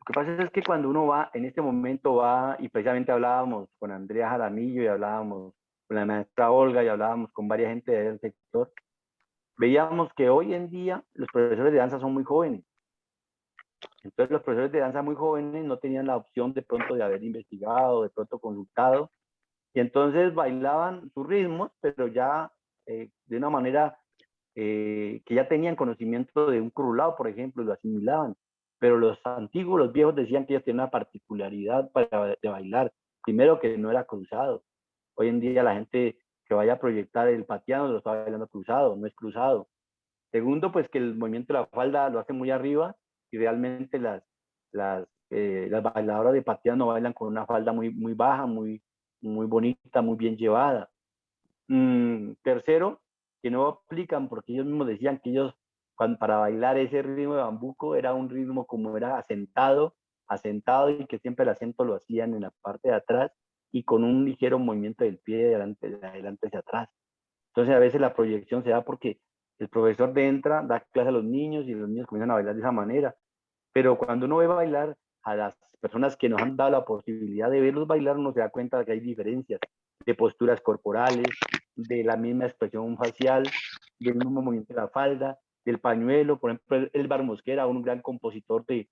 [SPEAKER 5] Lo que pasa es que cuando uno va, en este momento va, y precisamente hablábamos con Andrea Jaramillo y hablábamos con la maestra Olga y hablábamos con varias gente del sector, veíamos que hoy en día los profesores de danza son muy jóvenes. Entonces los profesores de danza muy jóvenes no tenían la opción de pronto de haber investigado, de pronto consultado, y entonces bailaban sus ritmos, pero ya de una manera que ya tenían conocimiento de un curulao, por ejemplo, y lo asimilaban. Pero los antiguos, los viejos decían que ellos tenían una particularidad de bailar. Primero, que no era cruzado. Hoy en día la gente que vaya a proyectar el patiano lo está bailando cruzado, no es cruzado. Segundo, pues que el movimiento de la falda lo hace muy arriba y realmente las bailadoras de patiano bailan con una falda muy, muy baja, muy bonita, muy bien llevada. Tercero, que no aplican porque ellos mismos decían que ellos para bailar ese ritmo de bambuco era un ritmo como era asentado y que siempre el acento lo hacían en la parte de atrás y con un ligero movimiento del pie de adelante hacia atrás. Entonces a veces la proyección se da porque el profesor entra, da clase a los niños y los niños comienzan a bailar de esa manera. Pero cuando uno ve bailar a las personas que nos han dado la posibilidad de verlos bailar, uno se da cuenta de que hay diferencias de posturas corporales, de la misma expresión facial, del mismo movimiento de la falda, del pañuelo. Por ejemplo, Elbar Mosquera, un gran compositor de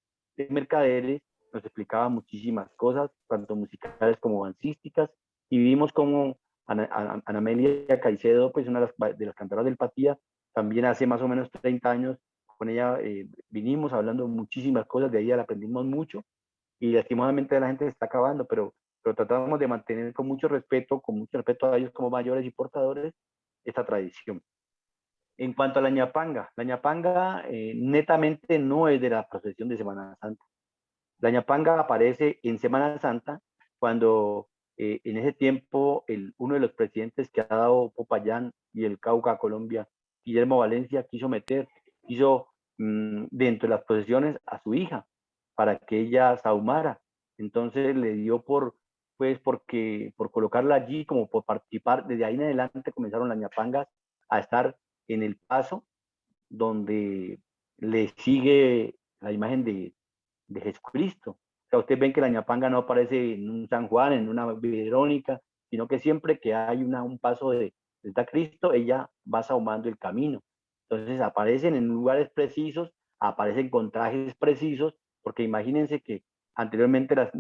[SPEAKER 5] mercaderes, nos explicaba muchísimas cosas, tanto musicales como dancísticas, y vimos como Ana Amelia Caicedo, pues una de las cantoras del Patía, también hace más o menos 30 años, con ella vinimos hablando muchísimas cosas, de ella aprendimos mucho, y lastimosamente la gente se está acabando, pero tratamos de mantener con mucho respeto a ellos como mayores y portadores, esta tradición. En cuanto a la ñapanga netamente no es de la procesión de Semana Santa. La ñapanga aparece en Semana Santa cuando en ese tiempo uno de los presidentes que ha dado Popayán y el Cauca a Colombia, Guillermo Valencia, quiso dentro de las procesiones a su hija para que ella sahumara. Entonces le dio por colocarla allí, como por participar. Desde ahí en adelante comenzaron las ñapangas a estar en el paso donde le sigue la imagen de Jesucristo. O sea, ustedes ven que la ñapanga no aparece en un San Juan, en una Verónica, sino que siempre que hay un paso de Cristo, ella va sahumando el camino. Entonces aparecen en lugares precisos, aparecen con trajes precisos, porque imagínense que anteriormente las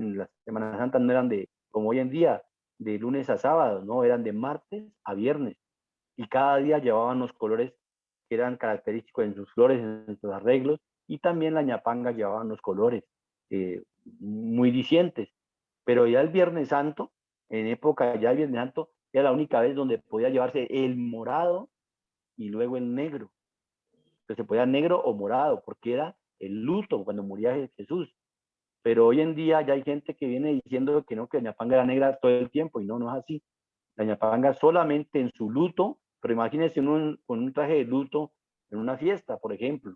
[SPEAKER 5] Semanas Santas no eran como hoy en día, de lunes a sábado, no, eran de martes a viernes. y cada día llevaban los colores que eran característicos en sus flores, en sus arreglos, y también la ñapanga llevaban los colores muy dicientes. Pero ya el Viernes Santo, en época ya el Viernes Santo, era la única vez donde podía llevarse el morado y luego el negro. Entonces se podía negro o morado, porque era el luto cuando moría Jesús. Pero hoy en día ya hay gente que viene diciendo que no, que la ñapanga era negra todo el tiempo, y no, no es así. La ñapanga solamente en su luto, pero imagínense con un traje de luto en una fiesta, por ejemplo.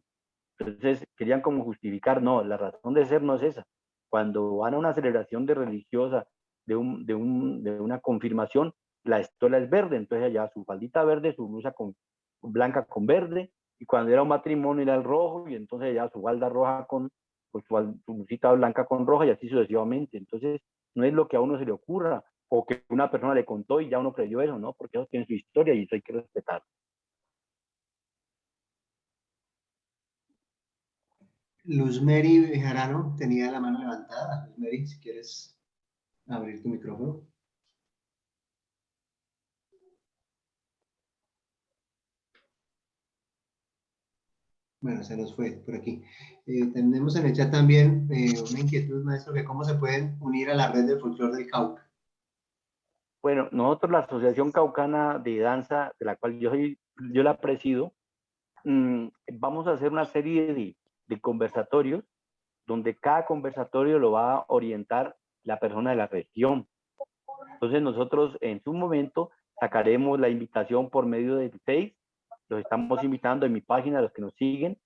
[SPEAKER 5] Entonces querían como justificar, no, la razón de ser no es esa. Cuando van a una celebración de religiosa, de una confirmación, la estola es verde, entonces allá su faldita verde, su blusa blanca con verde, y cuando era un matrimonio era el rojo, y entonces ya su falda roja con pues, su blusita blanca con roja, y así sucesivamente. Entonces no es lo que a uno se le ocurra, o que una persona le contó y ya uno creyó eso, ¿no? Porque eso tiene su historia y eso hay que respetar.
[SPEAKER 1] Luz Mary Bejarano tenía la mano levantada. Luz Mary, si quieres abrir tu micrófono. Bueno, se nos fue por aquí. Tenemos en el chat también una inquietud, maestro, que cómo se pueden unir a la red del folclore del Cauca.
[SPEAKER 5] Bueno, nosotros, la Asociación Caucana de Danza, de la cual yo la presido, vamos a hacer una serie de conversatorios, donde cada conversatorio lo va a orientar la persona de la región. Entonces nosotros en su momento sacaremos la invitación por medio del Face, los estamos invitando en mi página, los que nos siguen,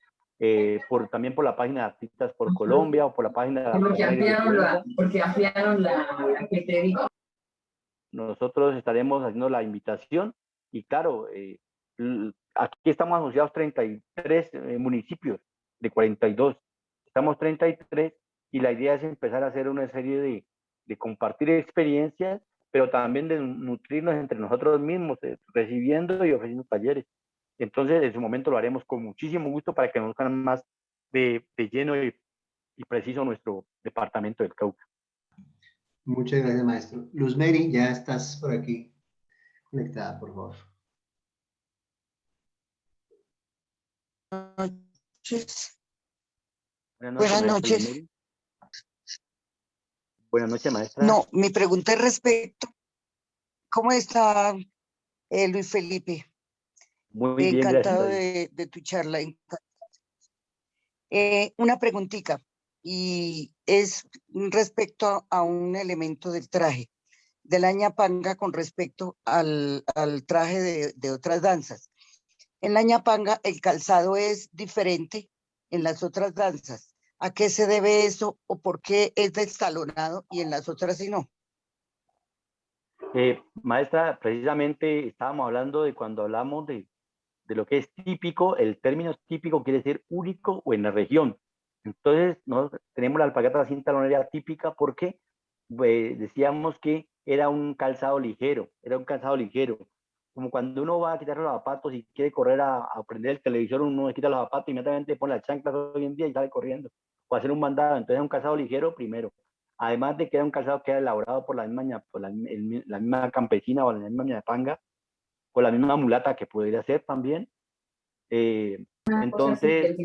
[SPEAKER 5] también por la página de Artistas por Colombia, o por la página de
[SPEAKER 6] porque ampliaron la que te digo.
[SPEAKER 5] Nosotros estaremos haciendo la invitación, y claro, aquí estamos asociados 33 municipios de 42. Estamos 33, y la idea es empezar a hacer una serie de compartir experiencias, pero también de nutrirnos entre nosotros mismos, recibiendo y ofreciendo talleres. Entonces, en su momento lo haremos con muchísimo gusto para que conozcan más de lleno y preciso nuestro departamento del Cauca.
[SPEAKER 1] Muchas gracias, maestro. Luz Mary, ya estás por aquí conectada, por favor.
[SPEAKER 3] Buenas noches.
[SPEAKER 5] Buenas noches, maestra.
[SPEAKER 3] No, mi pregunta es respecto, ¿cómo está Luis Felipe?
[SPEAKER 5] Muy bien,
[SPEAKER 3] encantado
[SPEAKER 5] gracias.
[SPEAKER 3] de tu charla. Una preguntita, y es respecto a un elemento del traje, de la ñapanga con respecto al traje de otras danzas. En la ñapanga el calzado es diferente en las otras danzas. ¿A qué se debe eso o por qué es destalonado y en las otras sí no?
[SPEAKER 5] Maestra, precisamente estábamos hablando de cuando hablamos de lo que es típico. El término típico quiere decir único o en la región. Entonces, nosotros tenemos la alpargata sin talonera típica porque decíamos que era un calzado ligero, Como cuando uno va a quitar los zapatos y quiere correr a prender el televisor, uno quita los zapatos y inmediatamente pone las chanclas hoy en día y sale corriendo, o hacer un mandado. Entonces es un calzado ligero primero. Además de que era un calzado que era elaborado por la misma campesina o la misma ñapanga, o la misma mulata que podría ser también. Entonces,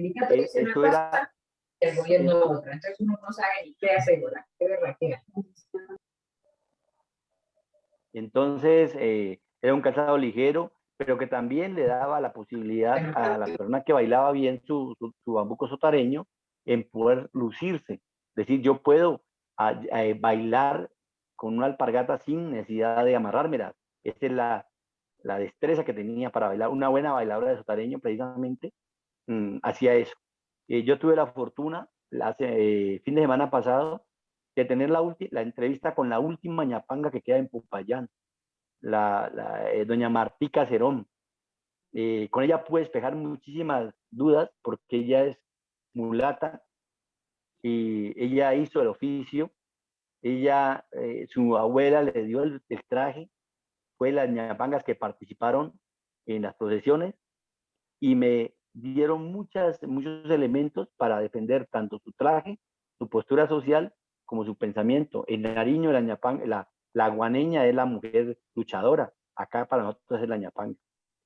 [SPEAKER 5] esto era...
[SPEAKER 6] El gobierno otra, entonces uno no sabe ni qué asegurar, qué verdad que es.
[SPEAKER 5] Entonces, era un calzado ligero, pero que también le daba la posibilidad a la persona que bailaba bien su bambuco sotareño en poder lucirse. Es decir, yo puedo bailar con una alpargata sin necesidad de amarrármela. Esa es la destreza que tenía para bailar. Una buena bailadora de sotareño, precisamente, hacía eso. Yo tuve la fortuna, fin de semana pasado, de tener la entrevista con la última ñapanga que queda en Popayán, doña Martica Cerón. Con ella pude despejar muchísimas dudas, porque ella es mulata, y ella hizo el oficio. Ella, su abuela le dio el traje, fue las ñapangas que participaron en las procesiones, y me dieron muchos elementos para defender tanto su traje, su postura social, como su pensamiento. En Nariño, la guaneña es la mujer luchadora. Acá para nosotros es la ñapanga.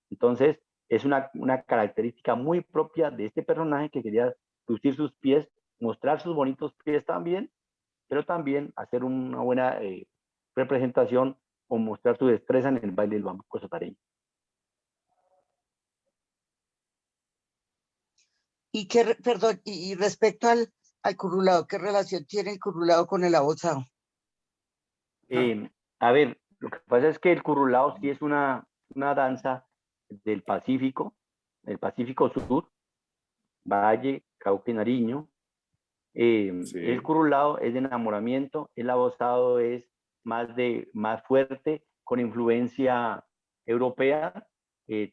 [SPEAKER 5] Entonces, es una característica muy propia de este personaje que quería lucir sus pies, mostrar sus bonitos pies también, pero también hacer una buena representación o mostrar su destreza en el baile del bambuco sotareño.
[SPEAKER 3] Y perdón, y respecto al currulao, ¿qué relación tiene el currulao con el abozado?
[SPEAKER 5] A ver, lo que pasa es que el currulao sí es una danza del el Pacífico Sur, Valle, Cauca y Nariño. El currulao es de enamoramiento, el abozado es más fuerte, con influencia europea, es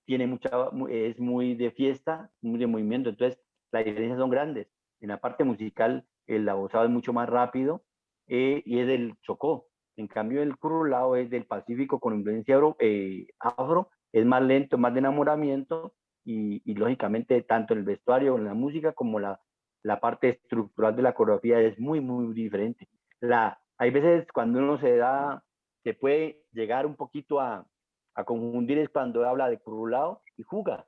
[SPEAKER 5] muy de fiesta, muy de movimiento, entonces las diferencias son grandes. En la parte musical, el abozado es mucho más rápido y es del Chocó. En cambio, el currulao es del Pacífico con influencia afro, es más lento, más de enamoramiento y lógicamente tanto en el vestuario, en la música, como la parte estructural de la coreografía es muy, muy diferente. Hay veces cuando uno se puede llegar un poquito a confundir es cuando habla de currulao y juga.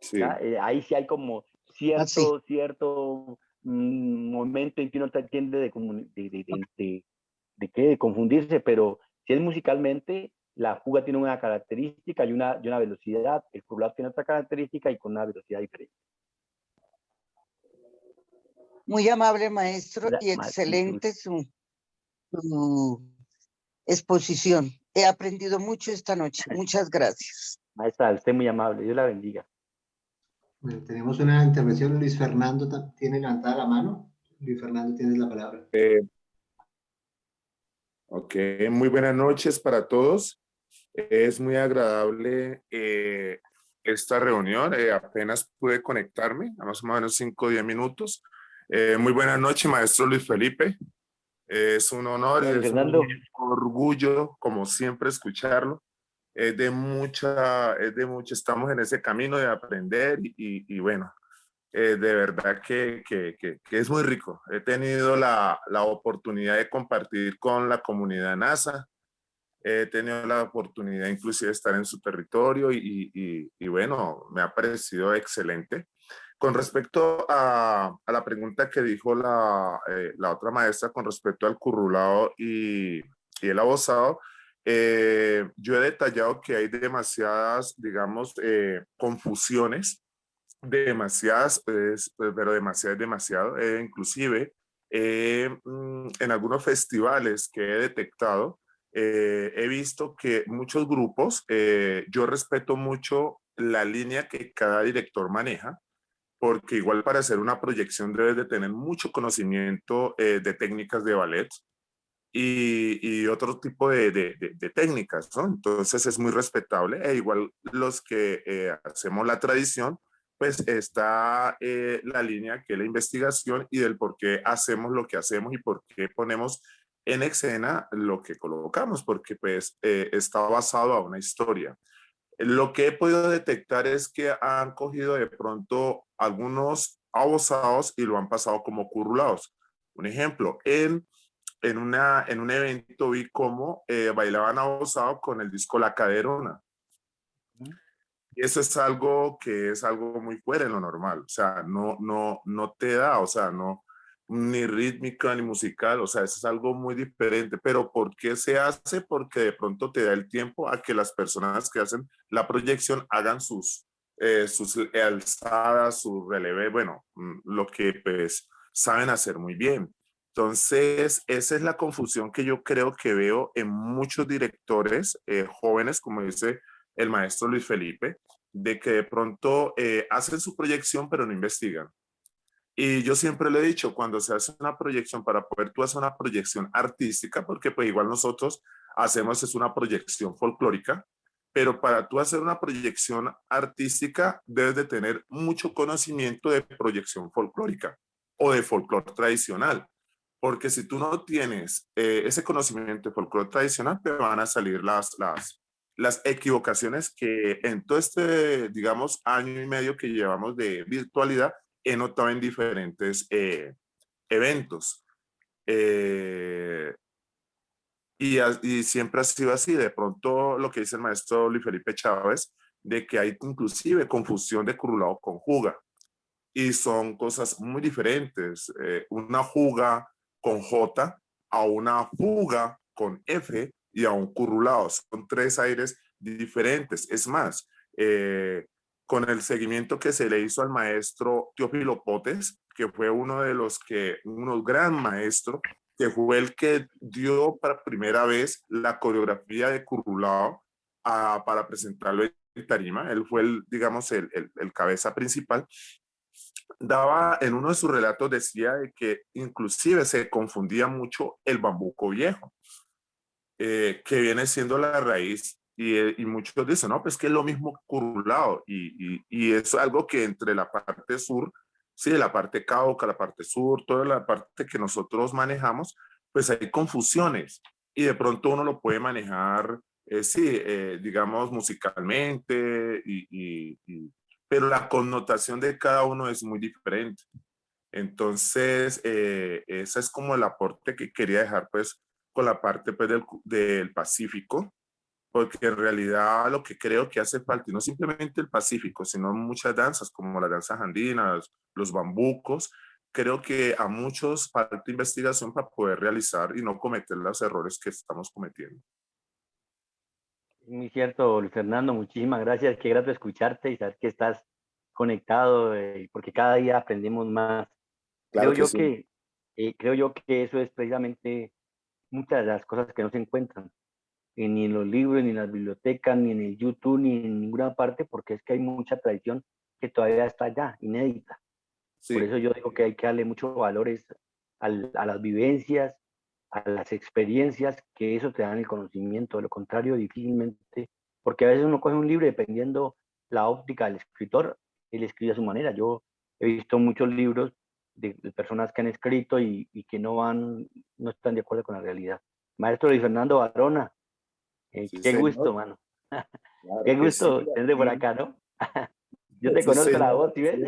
[SPEAKER 12] Sí.
[SPEAKER 5] Ahí sí hay como cierto momento en que uno entiende de confundirse, pero si es musicalmente, la fuga tiene una característica y una velocidad, el currulao tiene otra característica y con una velocidad diferente.
[SPEAKER 3] Muy amable, maestro, y excelente su exposición. He aprendido mucho esta noche. Muchas gracias.
[SPEAKER 5] Maestra, usted muy amable. Dios la bendiga.
[SPEAKER 1] Bueno, tenemos una intervención. Luis Fernando tiene levantada la mano. Luis Fernando, tienes la palabra.
[SPEAKER 12] Ok, muy buenas noches para todos. Es muy agradable esta reunión. Apenas pude conectarme, a más o menos 5 o 10 minutos. Muy buenas noches, maestro Luis Felipe. Es un honor y es un orgullo, como siempre, escucharlo. Estamos en ese camino de aprender y bueno, de verdad que es muy rico. He tenido la oportunidad de compartir con la comunidad NASA. He tenido la oportunidad inclusive de estar en su territorio y bueno, me ha parecido excelente. Con respecto a la pregunta que dijo la otra maestra con respecto al currulao y el abozado, yo he detallado que hay demasiadas, digamos, confusiones, demasiadas, pero demasiado, demasiado. Inclusive, en algunos festivales que he detectado, he visto que muchos grupos, yo respeto mucho la línea que cada director maneja, porque igual para hacer una proyección debes de tener mucho conocimiento de técnicas de ballet y otro tipo de técnicas, ¿no? Entonces es muy respetable e igual los que hacemos la tradición, pues está la línea que es la investigación y del por qué hacemos lo que hacemos y por qué ponemos en escena lo que colocamos, porque pues está basado a una historia. Lo que he podido detectar es que han cogido de pronto algunos abozados y lo han pasado como currulados. Un ejemplo, en un evento vi cómo bailaban abozado con el disco La Caderona. Y eso es algo que es algo muy fuera de lo normal. O sea, no te da, o sea, no, ni rítmica ni musical, o sea, eso es algo muy diferente. Pero ¿por qué se hace? Porque de pronto te da el tiempo a que las personas que hacen la proyección hagan sus alzadas, su relevé, bueno, lo que pues saben hacer muy bien. Entonces, esa es la confusión que yo creo que veo en muchos directores jóvenes, como dice el maestro Luis Felipe, de que de pronto hacen su proyección pero no investigan. Y yo siempre le he dicho, cuando se hace una proyección, para poder tú hacer una proyección artística, porque pues igual nosotros hacemos es una proyección folclórica, pero para tú hacer una proyección artística debes de tener mucho conocimiento de proyección folclórica o de folclore tradicional. Porque si tú no tienes ese conocimiento de folclore tradicional, te van a salir las equivocaciones que en todo este, digamos, año y medio que llevamos de virtualidad, he notado en diferentes eventos. y siempre ha sido así. De pronto lo que dice el maestro Luis Felipe Chávez, de que hay inclusive confusión de curulao con juga, y son cosas muy diferentes. Una juga con J a una fuga con F y a un curulao. Son tres aires diferentes. Es más, con el seguimiento que se le hizo al maestro Teófilo Potes, que fue uno gran maestro, que fue el que dio para primera vez la coreografía de curulao para presentarlo en tarima. Él fue digamos, el cabeza principal. En uno de sus relatos decía de que inclusive se confundía mucho el bambuco viejo, que viene siendo la raíz, y muchos dicen, no, pues que es lo mismo curulao, y es algo que entre la parte sur, sí, la parte Cauca, la parte sur, toda la parte que nosotros manejamos, pues hay confusiones, y de pronto uno lo puede manejar, digamos, musicalmente, pero la connotación de cada uno es muy diferente. Entonces, ese es como el aporte que quería dejar, pues, con la parte, pues, del Pacífico, porque en realidad lo que creo que hace falta, y no simplemente el Pacífico, sino muchas danzas, como las danzas andinas, los bambucos, creo que a muchos falta investigación para poder realizar y no cometer los errores que estamos cometiendo.
[SPEAKER 5] Muy cierto, Luis Fernando, muchísimas gracias. Qué grato escucharte y saber que estás conectado, porque cada día aprendemos más.
[SPEAKER 12] Claro
[SPEAKER 5] Creo
[SPEAKER 12] que sí.
[SPEAKER 5] creo yo que eso es precisamente muchas de las cosas que no se encuentran ni en los libros, ni en las bibliotecas, ni en el YouTube, ni en ninguna parte, porque es que hay mucha tradición que todavía está allá, inédita.
[SPEAKER 12] Sí.
[SPEAKER 5] Por eso yo digo que hay que darle muchos valores a las vivencias, a las experiencias, que eso te dan el conocimiento. De lo contrario, difícilmente, porque a veces uno coge un libro y dependiendo la óptica del escritor, él escribe a su manera. Yo he visto muchos libros de personas que han escrito y que no están de acuerdo con la realidad. Maestro Luis Fernando Barona,
[SPEAKER 12] Sí,
[SPEAKER 5] qué
[SPEAKER 12] señor.
[SPEAKER 5] gusto, mano.
[SPEAKER 12] Claro
[SPEAKER 5] Qué
[SPEAKER 12] que
[SPEAKER 5] gusto
[SPEAKER 12] sí,
[SPEAKER 5] tenerte por acá, ¿no? Yo te
[SPEAKER 12] sí,
[SPEAKER 5] conozco la
[SPEAKER 12] señor,
[SPEAKER 5] voz, ¿sí ves?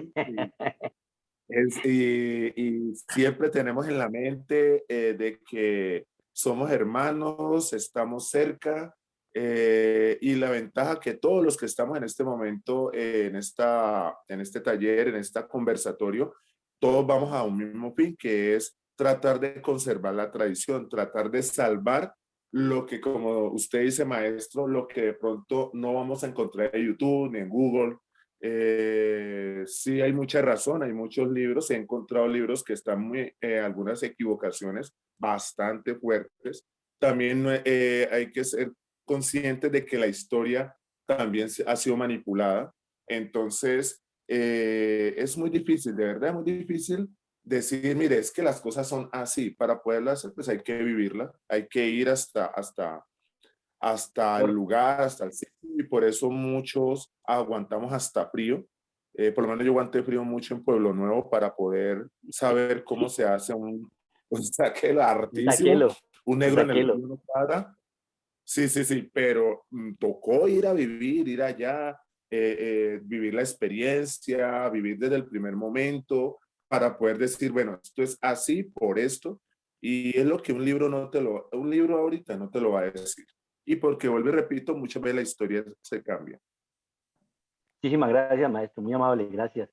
[SPEAKER 12] y siempre tenemos en la mente de que somos hermanos, estamos cerca, y la ventaja que todos los que estamos en este momento, en este taller, en este conversatorio, todos vamos a un mismo fin, que es tratar de conservar la tradición, tratar de salvar lo que, como usted dice, maestro, lo que de pronto no vamos a encontrar en YouTube ni en Google. Sí, hay mucha razón, hay muchos libros, he encontrado libros que están algunas equivocaciones bastante fuertes. También hay que ser conscientes de que la historia también ha sido manipulada. Entonces, es muy difícil, de verdad, muy difícil decir, mire, es que las cosas son así. Para poderlas hacer, pues hay que vivirla, hay que ir hasta el lugar, hasta el sitio, y por eso muchos aguantamos hasta frío. Por lo menos yo aguanté frío mucho en Pueblo Nuevo para poder saber cómo se hace un saquelo hartísimo, un negro en el río no para. Sí, pero tocó ir a vivir, ir allá, vivir la experiencia, vivir desde el primer momento, para poder decir, bueno, esto es así por esto, y es lo que un libro ahorita no te lo va a decir. Y porque, vuelvo y repito, muchas veces la historia se cambia.
[SPEAKER 5] Muchísimas gracias, maestro, muy amable, gracias.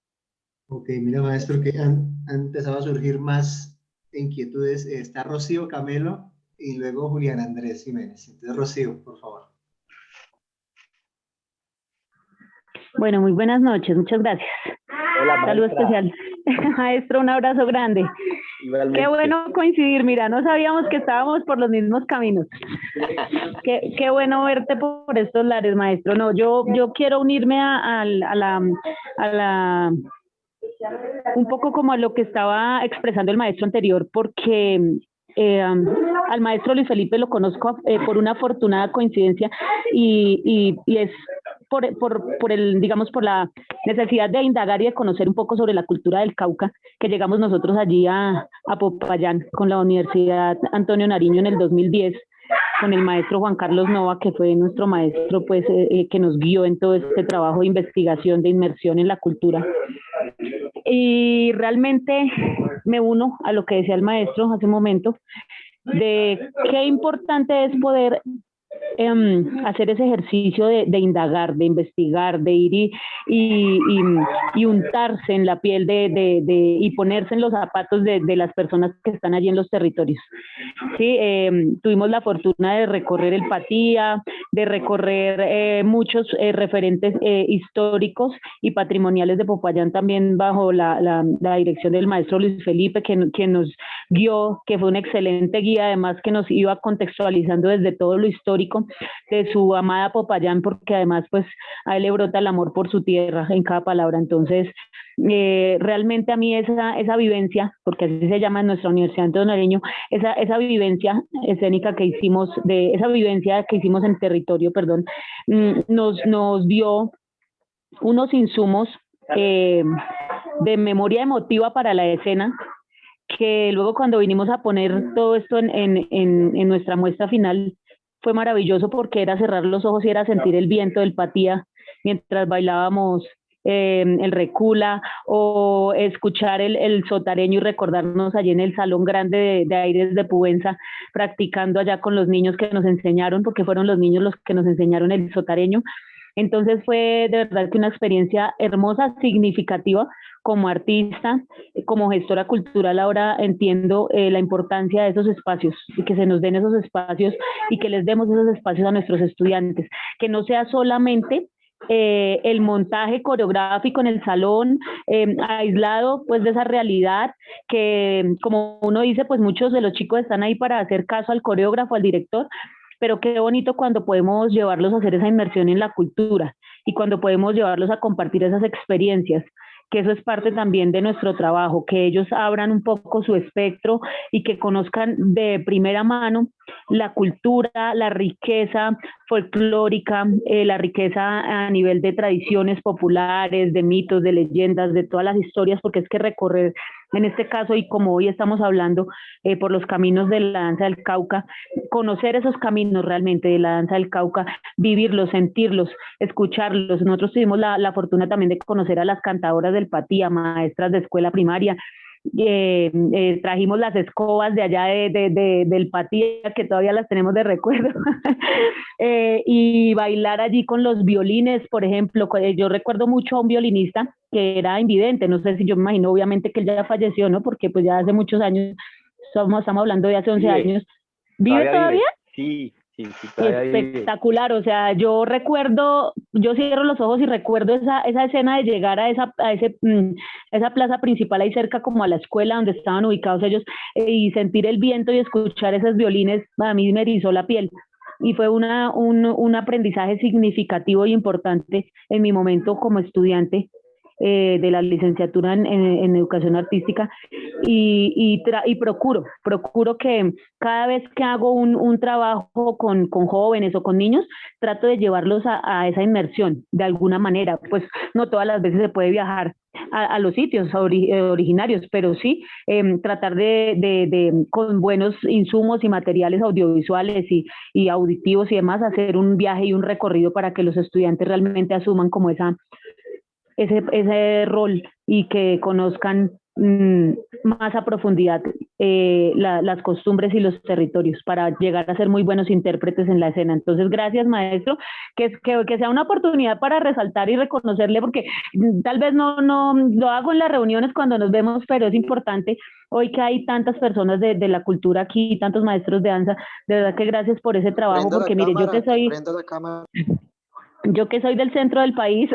[SPEAKER 1] Ok, mira, maestro, que han empezado a surgir más inquietudes. Está Rocío Camelo y luego Julián Andrés Jiménez. Entonces, Rocío, por favor.
[SPEAKER 13] Bueno, muy buenas noches, muchas gracias.
[SPEAKER 5] Hola,
[SPEAKER 13] saludo especial. Maestro, un abrazo grande.
[SPEAKER 5] Igualmente.
[SPEAKER 13] Qué bueno coincidir, mira, no sabíamos que estábamos por los mismos caminos. Qué bueno verte por estos lares, maestro. No, yo quiero unirme a la un poco como a lo que estaba expresando el maestro anterior, porque al maestro Luis Felipe lo conozco por una afortunada coincidencia y es por la necesidad de indagar y de conocer un poco sobre la cultura del Cauca, que llegamos nosotros allí a Popayán con la Universidad Antonio Nariño en el 2010, con el maestro Juan Carlos Nova, que fue nuestro maestro, pues, que nos guió en todo este trabajo de investigación, de inmersión en la cultura. Y realmente me uno a lo que decía el maestro hace un momento. de qué importante es poder hacer ese ejercicio de indagar, de investigar, de ir y untarse en la piel y ponerse en los zapatos de las personas que están allí en los territorios. Sí, tuvimos la fortuna de recorrer el Patía, de recorrer muchos referentes históricos y patrimoniales de Popayán, también bajo la dirección del maestro Luis Felipe, que nos guió, que fue un excelente guía, además que nos iba contextualizando desde todo lo histórico de su amada Popayán, porque además pues a él le brota el amor por su tierra en cada palabra. Entonces realmente a mí esa vivencia, porque así se llama en nuestra Universidad Antonio Nariño, esa vivencia escénica que hicimos, esa vivencia que hicimos en territorio, perdón, nos dio unos insumos de memoria emotiva para la escena, que luego cuando vinimos a poner todo esto en nuestra muestra final, fue maravilloso, porque era cerrar los ojos y era sentir el viento del Patía mientras bailábamos el recula, o escuchar el sotareño y recordarnos allí en el salón grande de Aires de Pubenza, practicando allá con los niños que nos enseñaron, porque fueron los niños los que nos enseñaron el sotareño. Entonces fue de verdad que una experiencia hermosa, significativa. Como artista, como gestora cultural, ahora entiendo la importancia de esos espacios, y que se nos den esos espacios y que les demos esos espacios a nuestros estudiantes, que no sea solamente el montaje coreográfico en el salón, aislado pues de esa realidad, que como uno dice, pues muchos de los chicos están ahí para hacer caso al coreógrafo, al director, pero qué bonito cuando podemos llevarlos a hacer esa inmersión en la cultura, y cuando podemos llevarlos a compartir esas experiencias, que eso es parte también de nuestro trabajo, que ellos abran un poco su espectro y que conozcan de primera mano la cultura, la riqueza folclórica, la riqueza a nivel de tradiciones populares, de mitos, de leyendas, de todas las historias, porque es que recorrer, en este caso, y como hoy estamos hablando, por los caminos de la danza del Cauca, conocer esos caminos realmente de la danza del Cauca, vivirlos, sentirlos, escucharlos. Nosotros tuvimos la fortuna también de conocer a las cantadoras del Patía, maestras de escuela primaria. Trajimos las escobas de allá del Patía, que todavía las tenemos de recuerdo, y bailar allí con los violines, por ejemplo. Yo recuerdo mucho a un violinista que era invidente, no sé si, yo me imagino obviamente que él ya falleció, ¿no? Porque pues ya hace muchos años, estamos hablando de hace 11 años. ¿Vive todavía?
[SPEAKER 5] Sí, todavía
[SPEAKER 13] espectacular, o sea, yo cierro los ojos y recuerdo esa escena de llegar a esa plaza principal ahí cerca, como a la escuela donde estaban ubicados ellos, y sentir el viento y escuchar esos violines. A mí me erizó la piel, y fue un aprendizaje significativo y importante en mi momento como estudiante de la licenciatura en educación artística, y procuro que cada vez que hago un trabajo con jóvenes o con niños, trato de llevarlos a esa inmersión de alguna manera. Pues no todas las veces se puede viajar a los sitios originarios, pero sí tratar de con buenos insumos y materiales audiovisuales y auditivos y demás, hacer un viaje y un recorrido para que los estudiantes realmente asuman como ese rol, y que conozcan más a profundidad las costumbres y los territorios, para llegar a ser muy buenos intérpretes en la escena. Entonces, gracias, maestro, que sea una oportunidad para resaltar y reconocerle, porque tal vez no lo hago en las reuniones cuando nos vemos, pero es importante hoy que hay tantas personas de la cultura aquí, tantos maestros de danza. De verdad que gracias por ese trabajo, porque mire, yo que soy del centro del país,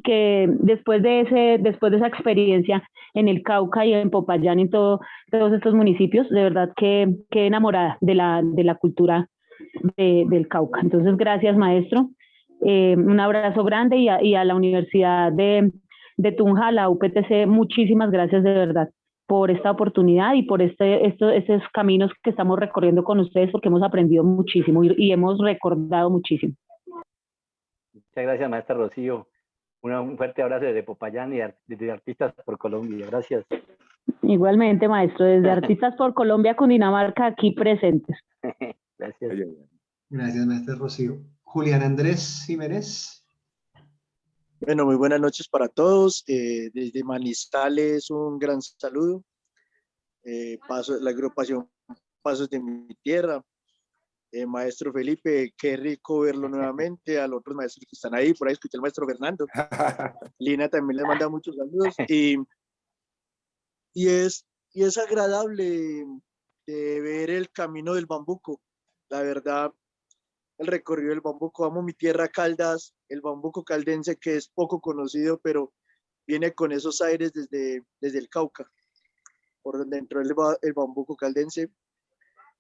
[SPEAKER 13] que después de esa experiencia en el Cauca y en Popayán, en todos estos municipios, de verdad que enamorada de la cultura del Cauca. Entonces, gracias, maestro. Un abrazo grande, y a la Universidad de Tunja, la UPTC, muchísimas gracias de verdad por esta oportunidad y por estos caminos que estamos recorriendo con ustedes, porque hemos aprendido muchísimo y hemos recordado muchísimo.
[SPEAKER 5] Muchas gracias, maestra Rocío. Un fuerte abrazo desde Popayán y desde Artistas por Colombia. Gracias.
[SPEAKER 13] Igualmente, maestro, desde Artistas por Colombia, Cundinamarca, aquí presentes.
[SPEAKER 5] Gracias.
[SPEAKER 1] Gracias, maestra Rocío. Julián Andrés Jiménez.
[SPEAKER 14] Bueno, muy buenas noches para todos. Desde Manizales, un gran saludo. la agrupación Pasos de mi Tierra. Maestro Felipe, qué rico verlo nuevamente, a los otros maestros que están ahí, por ahí escuché al maestro Fernando. Lina también le manda muchos saludos y es agradable ver el camino del Bambuco. La verdad, el recorrido del Bambuco, amo mi tierra Caldas, el Bambuco caldense, que es poco conocido, pero viene con esos aires desde el Cauca, por donde entró el Bambuco caldense.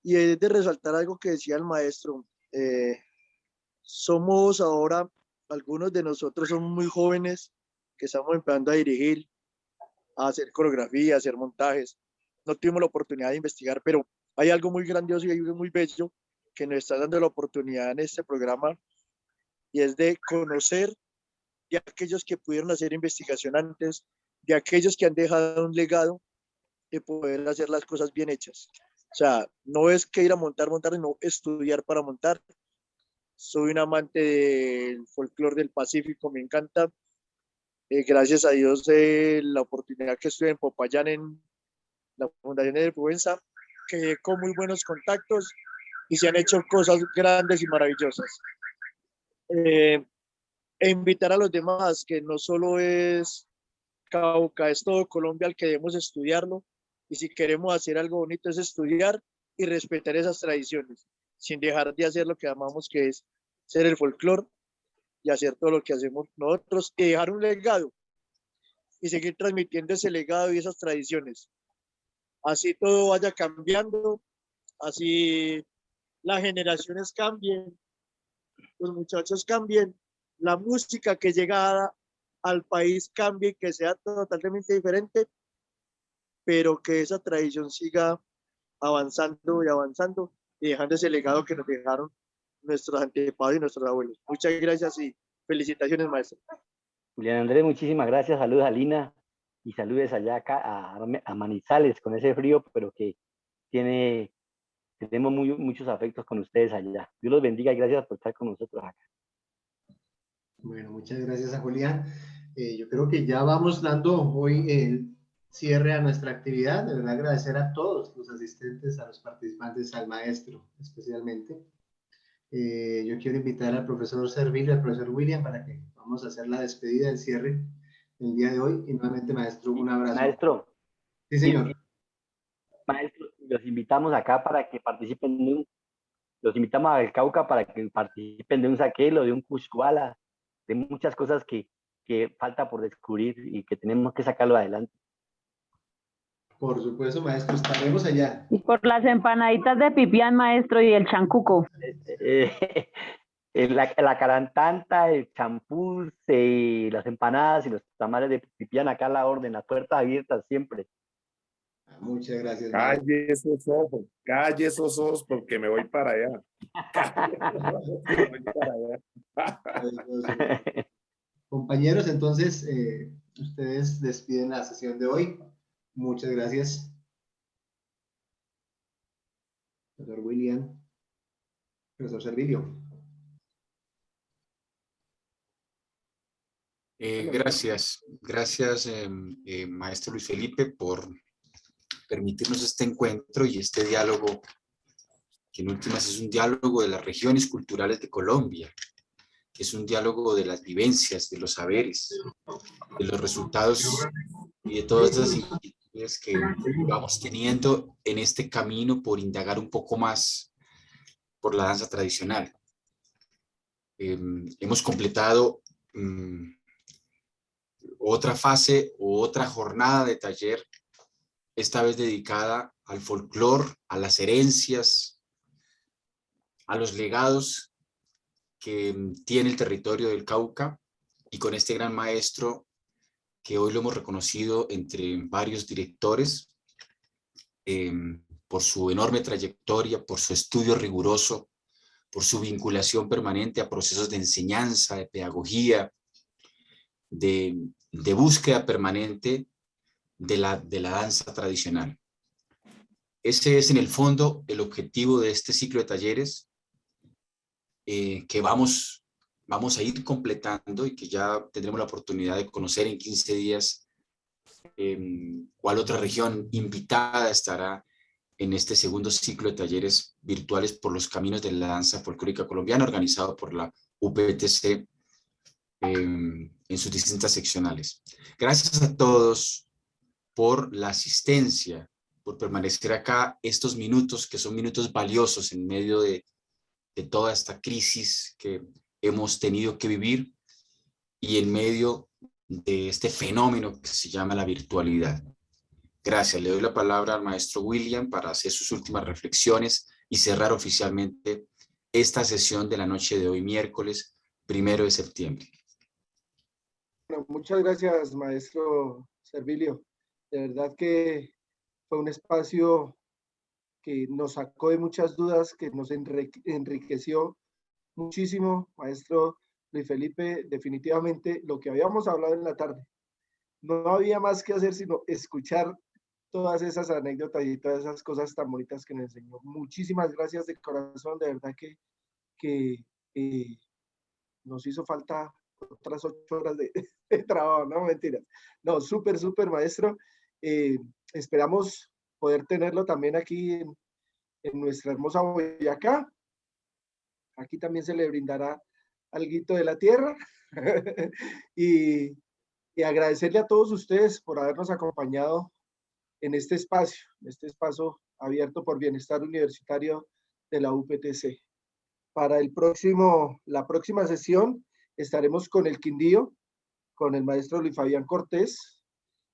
[SPEAKER 14] Y es de resaltar algo que decía el maestro, somos ahora, algunos de nosotros somos muy jóvenes, que estamos empezando a dirigir, a hacer coreografía, a hacer montajes. No tuvimos la oportunidad de investigar, pero hay algo muy grandioso y algo muy bello que nos está dando la oportunidad en este programa, y es de conocer de aquellos que pudieron hacer investigación antes, de aquellos que han dejado un legado de poder hacer las cosas bien hechas. O sea, no es que ir a montar, sino estudiar para montar. Soy un amante del folclore del Pacífico, me encanta. Gracias a Dios, la oportunidad que estuve en Popayán, en la Fundación de Provenza, quedé con muy buenos contactos y se han hecho cosas grandes y maravillosas. E invitar a los demás, que no solo es Cauca, es todo Colombia al que debemos estudiarlo, y si queremos hacer algo bonito es estudiar y respetar esas tradiciones, sin dejar de hacer lo que amamos, que es ser el folclore y hacer todo lo que hacemos nosotros y dejar un legado y seguir transmitiendo ese legado y esas tradiciones. Así todo vaya cambiando, así las generaciones cambien, los muchachos cambien, la música que llega al país cambie, que sea totalmente diferente, pero que esa tradición siga avanzando y avanzando y dejando ese legado que nos dejaron nuestros antepasados y nuestros abuelos. Muchas gracias y felicitaciones, maestro.
[SPEAKER 5] Julián Andrés, muchísimas gracias. Saludos a Lina y saludes allá acá a Manizales con ese frío, pero que tenemos muchos afectos con ustedes allá. Dios los bendiga y gracias por estar con nosotros acá.
[SPEAKER 1] Bueno, muchas gracias a Julián. Yo creo que ya vamos dando hoy el cierre a nuestra actividad. De verdad, agradecer a todos los asistentes, a los participantes, al maestro especialmente. Yo quiero invitar al profesor Servilio, al profesor William, para que vamos a hacer la despedida, el cierre el día de hoy. Y nuevamente, maestro, un abrazo.
[SPEAKER 5] Maestro.
[SPEAKER 1] Sí, señor.
[SPEAKER 5] Maestro, los invitamos acá para que participen los invitamos al Cauca para que participen de un saquelo, de un cuscuala, de muchas cosas que falta por descubrir y que tenemos que sacarlo adelante.
[SPEAKER 1] Por supuesto, maestro, estaremos allá.
[SPEAKER 13] Y por las empanaditas de pipián, maestro, y el chancuco.
[SPEAKER 5] La carantanta, el champús, las empanadas y los tamales de pipián, acá a la orden, las puertas abiertas siempre.
[SPEAKER 1] Muchas gracias.
[SPEAKER 12] Calle esos ojos porque me voy para allá. Me voy para
[SPEAKER 1] allá. Compañeros, entonces, ustedes despiden la sesión de hoy. Muchas gracias. Profesor William. Profesor Servilio.
[SPEAKER 2] Gracias, maestro Luis Felipe, por permitirnos este encuentro y este diálogo, que en últimas es un diálogo de las regiones culturales de Colombia, que es un diálogo de las vivencias, de los saberes, de los resultados y de todas esas inquietudes que vamos teniendo en este camino por indagar un poco más por la danza tradicional. Hemos completado otra fase o otra jornada de taller, esta vez dedicada al folclore, a las herencias, a los legados que tiene el territorio del Cauca, y con este gran maestro que hoy lo hemos reconocido entre varios directores por su enorme trayectoria, por su estudio riguroso, por su vinculación permanente a procesos de enseñanza, de pedagogía, de búsqueda permanente de la danza tradicional. Ese es en el fondo el objetivo de este ciclo de talleres que vamos a ir completando y que ya tendremos la oportunidad de conocer en 15 días ¿Cuál otra región invitada estará en este segundo ciclo de talleres virtuales por los caminos de la danza folclórica colombiana, organizado por la UPTC en sus distintas seccionales? Gracias a todos por la asistencia, por permanecer acá estos minutos, que son minutos valiosos en medio de toda esta crisis que hemos tenido que vivir y en medio de este fenómeno que se llama la virtualidad. Gracias. Le doy la palabra al maestro William para hacer sus últimas reflexiones y cerrar oficialmente esta sesión de la noche de hoy, miércoles 1 de septiembre.
[SPEAKER 4] Bueno, muchas gracias, maestro Servilio. De verdad que fue un espacio que nos sacó de muchas dudas, que nos enriqueció muchísimo, maestro Luis Felipe. Definitivamente lo que habíamos hablado en la tarde, no había más que hacer sino escuchar todas esas anécdotas y todas esas cosas tan bonitas que nos enseñó. Muchísimas gracias de corazón, de verdad que nos hizo falta otras 8 horas de trabajo, no mentiras. No, súper, maestro. Esperamos poder tenerlo también aquí en nuestra hermosa Boyacá. Aquí también se le brindará alguito de la tierra. y agradecerle a todos ustedes por habernos acompañado en este espacio abierto por Bienestar Universitario de la UPTC. Para la próxima sesión estaremos con el Quindío, con el maestro Luis Fabián Cortés,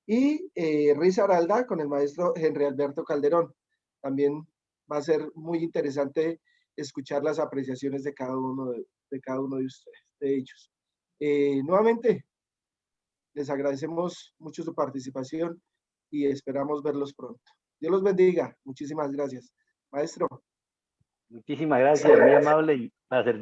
[SPEAKER 4] y Risaralda con el maestro Henry Alberto Calderón. También va a ser muy interesante escuchar las apreciaciones de cada uno de ustedes, de ellos. Nuevamente, les agradecemos mucho su participación y esperamos verlos pronto. Dios los bendiga. Muchísimas gracias. Maestro.
[SPEAKER 5] Muchísimas gracias, muy amable y para servir.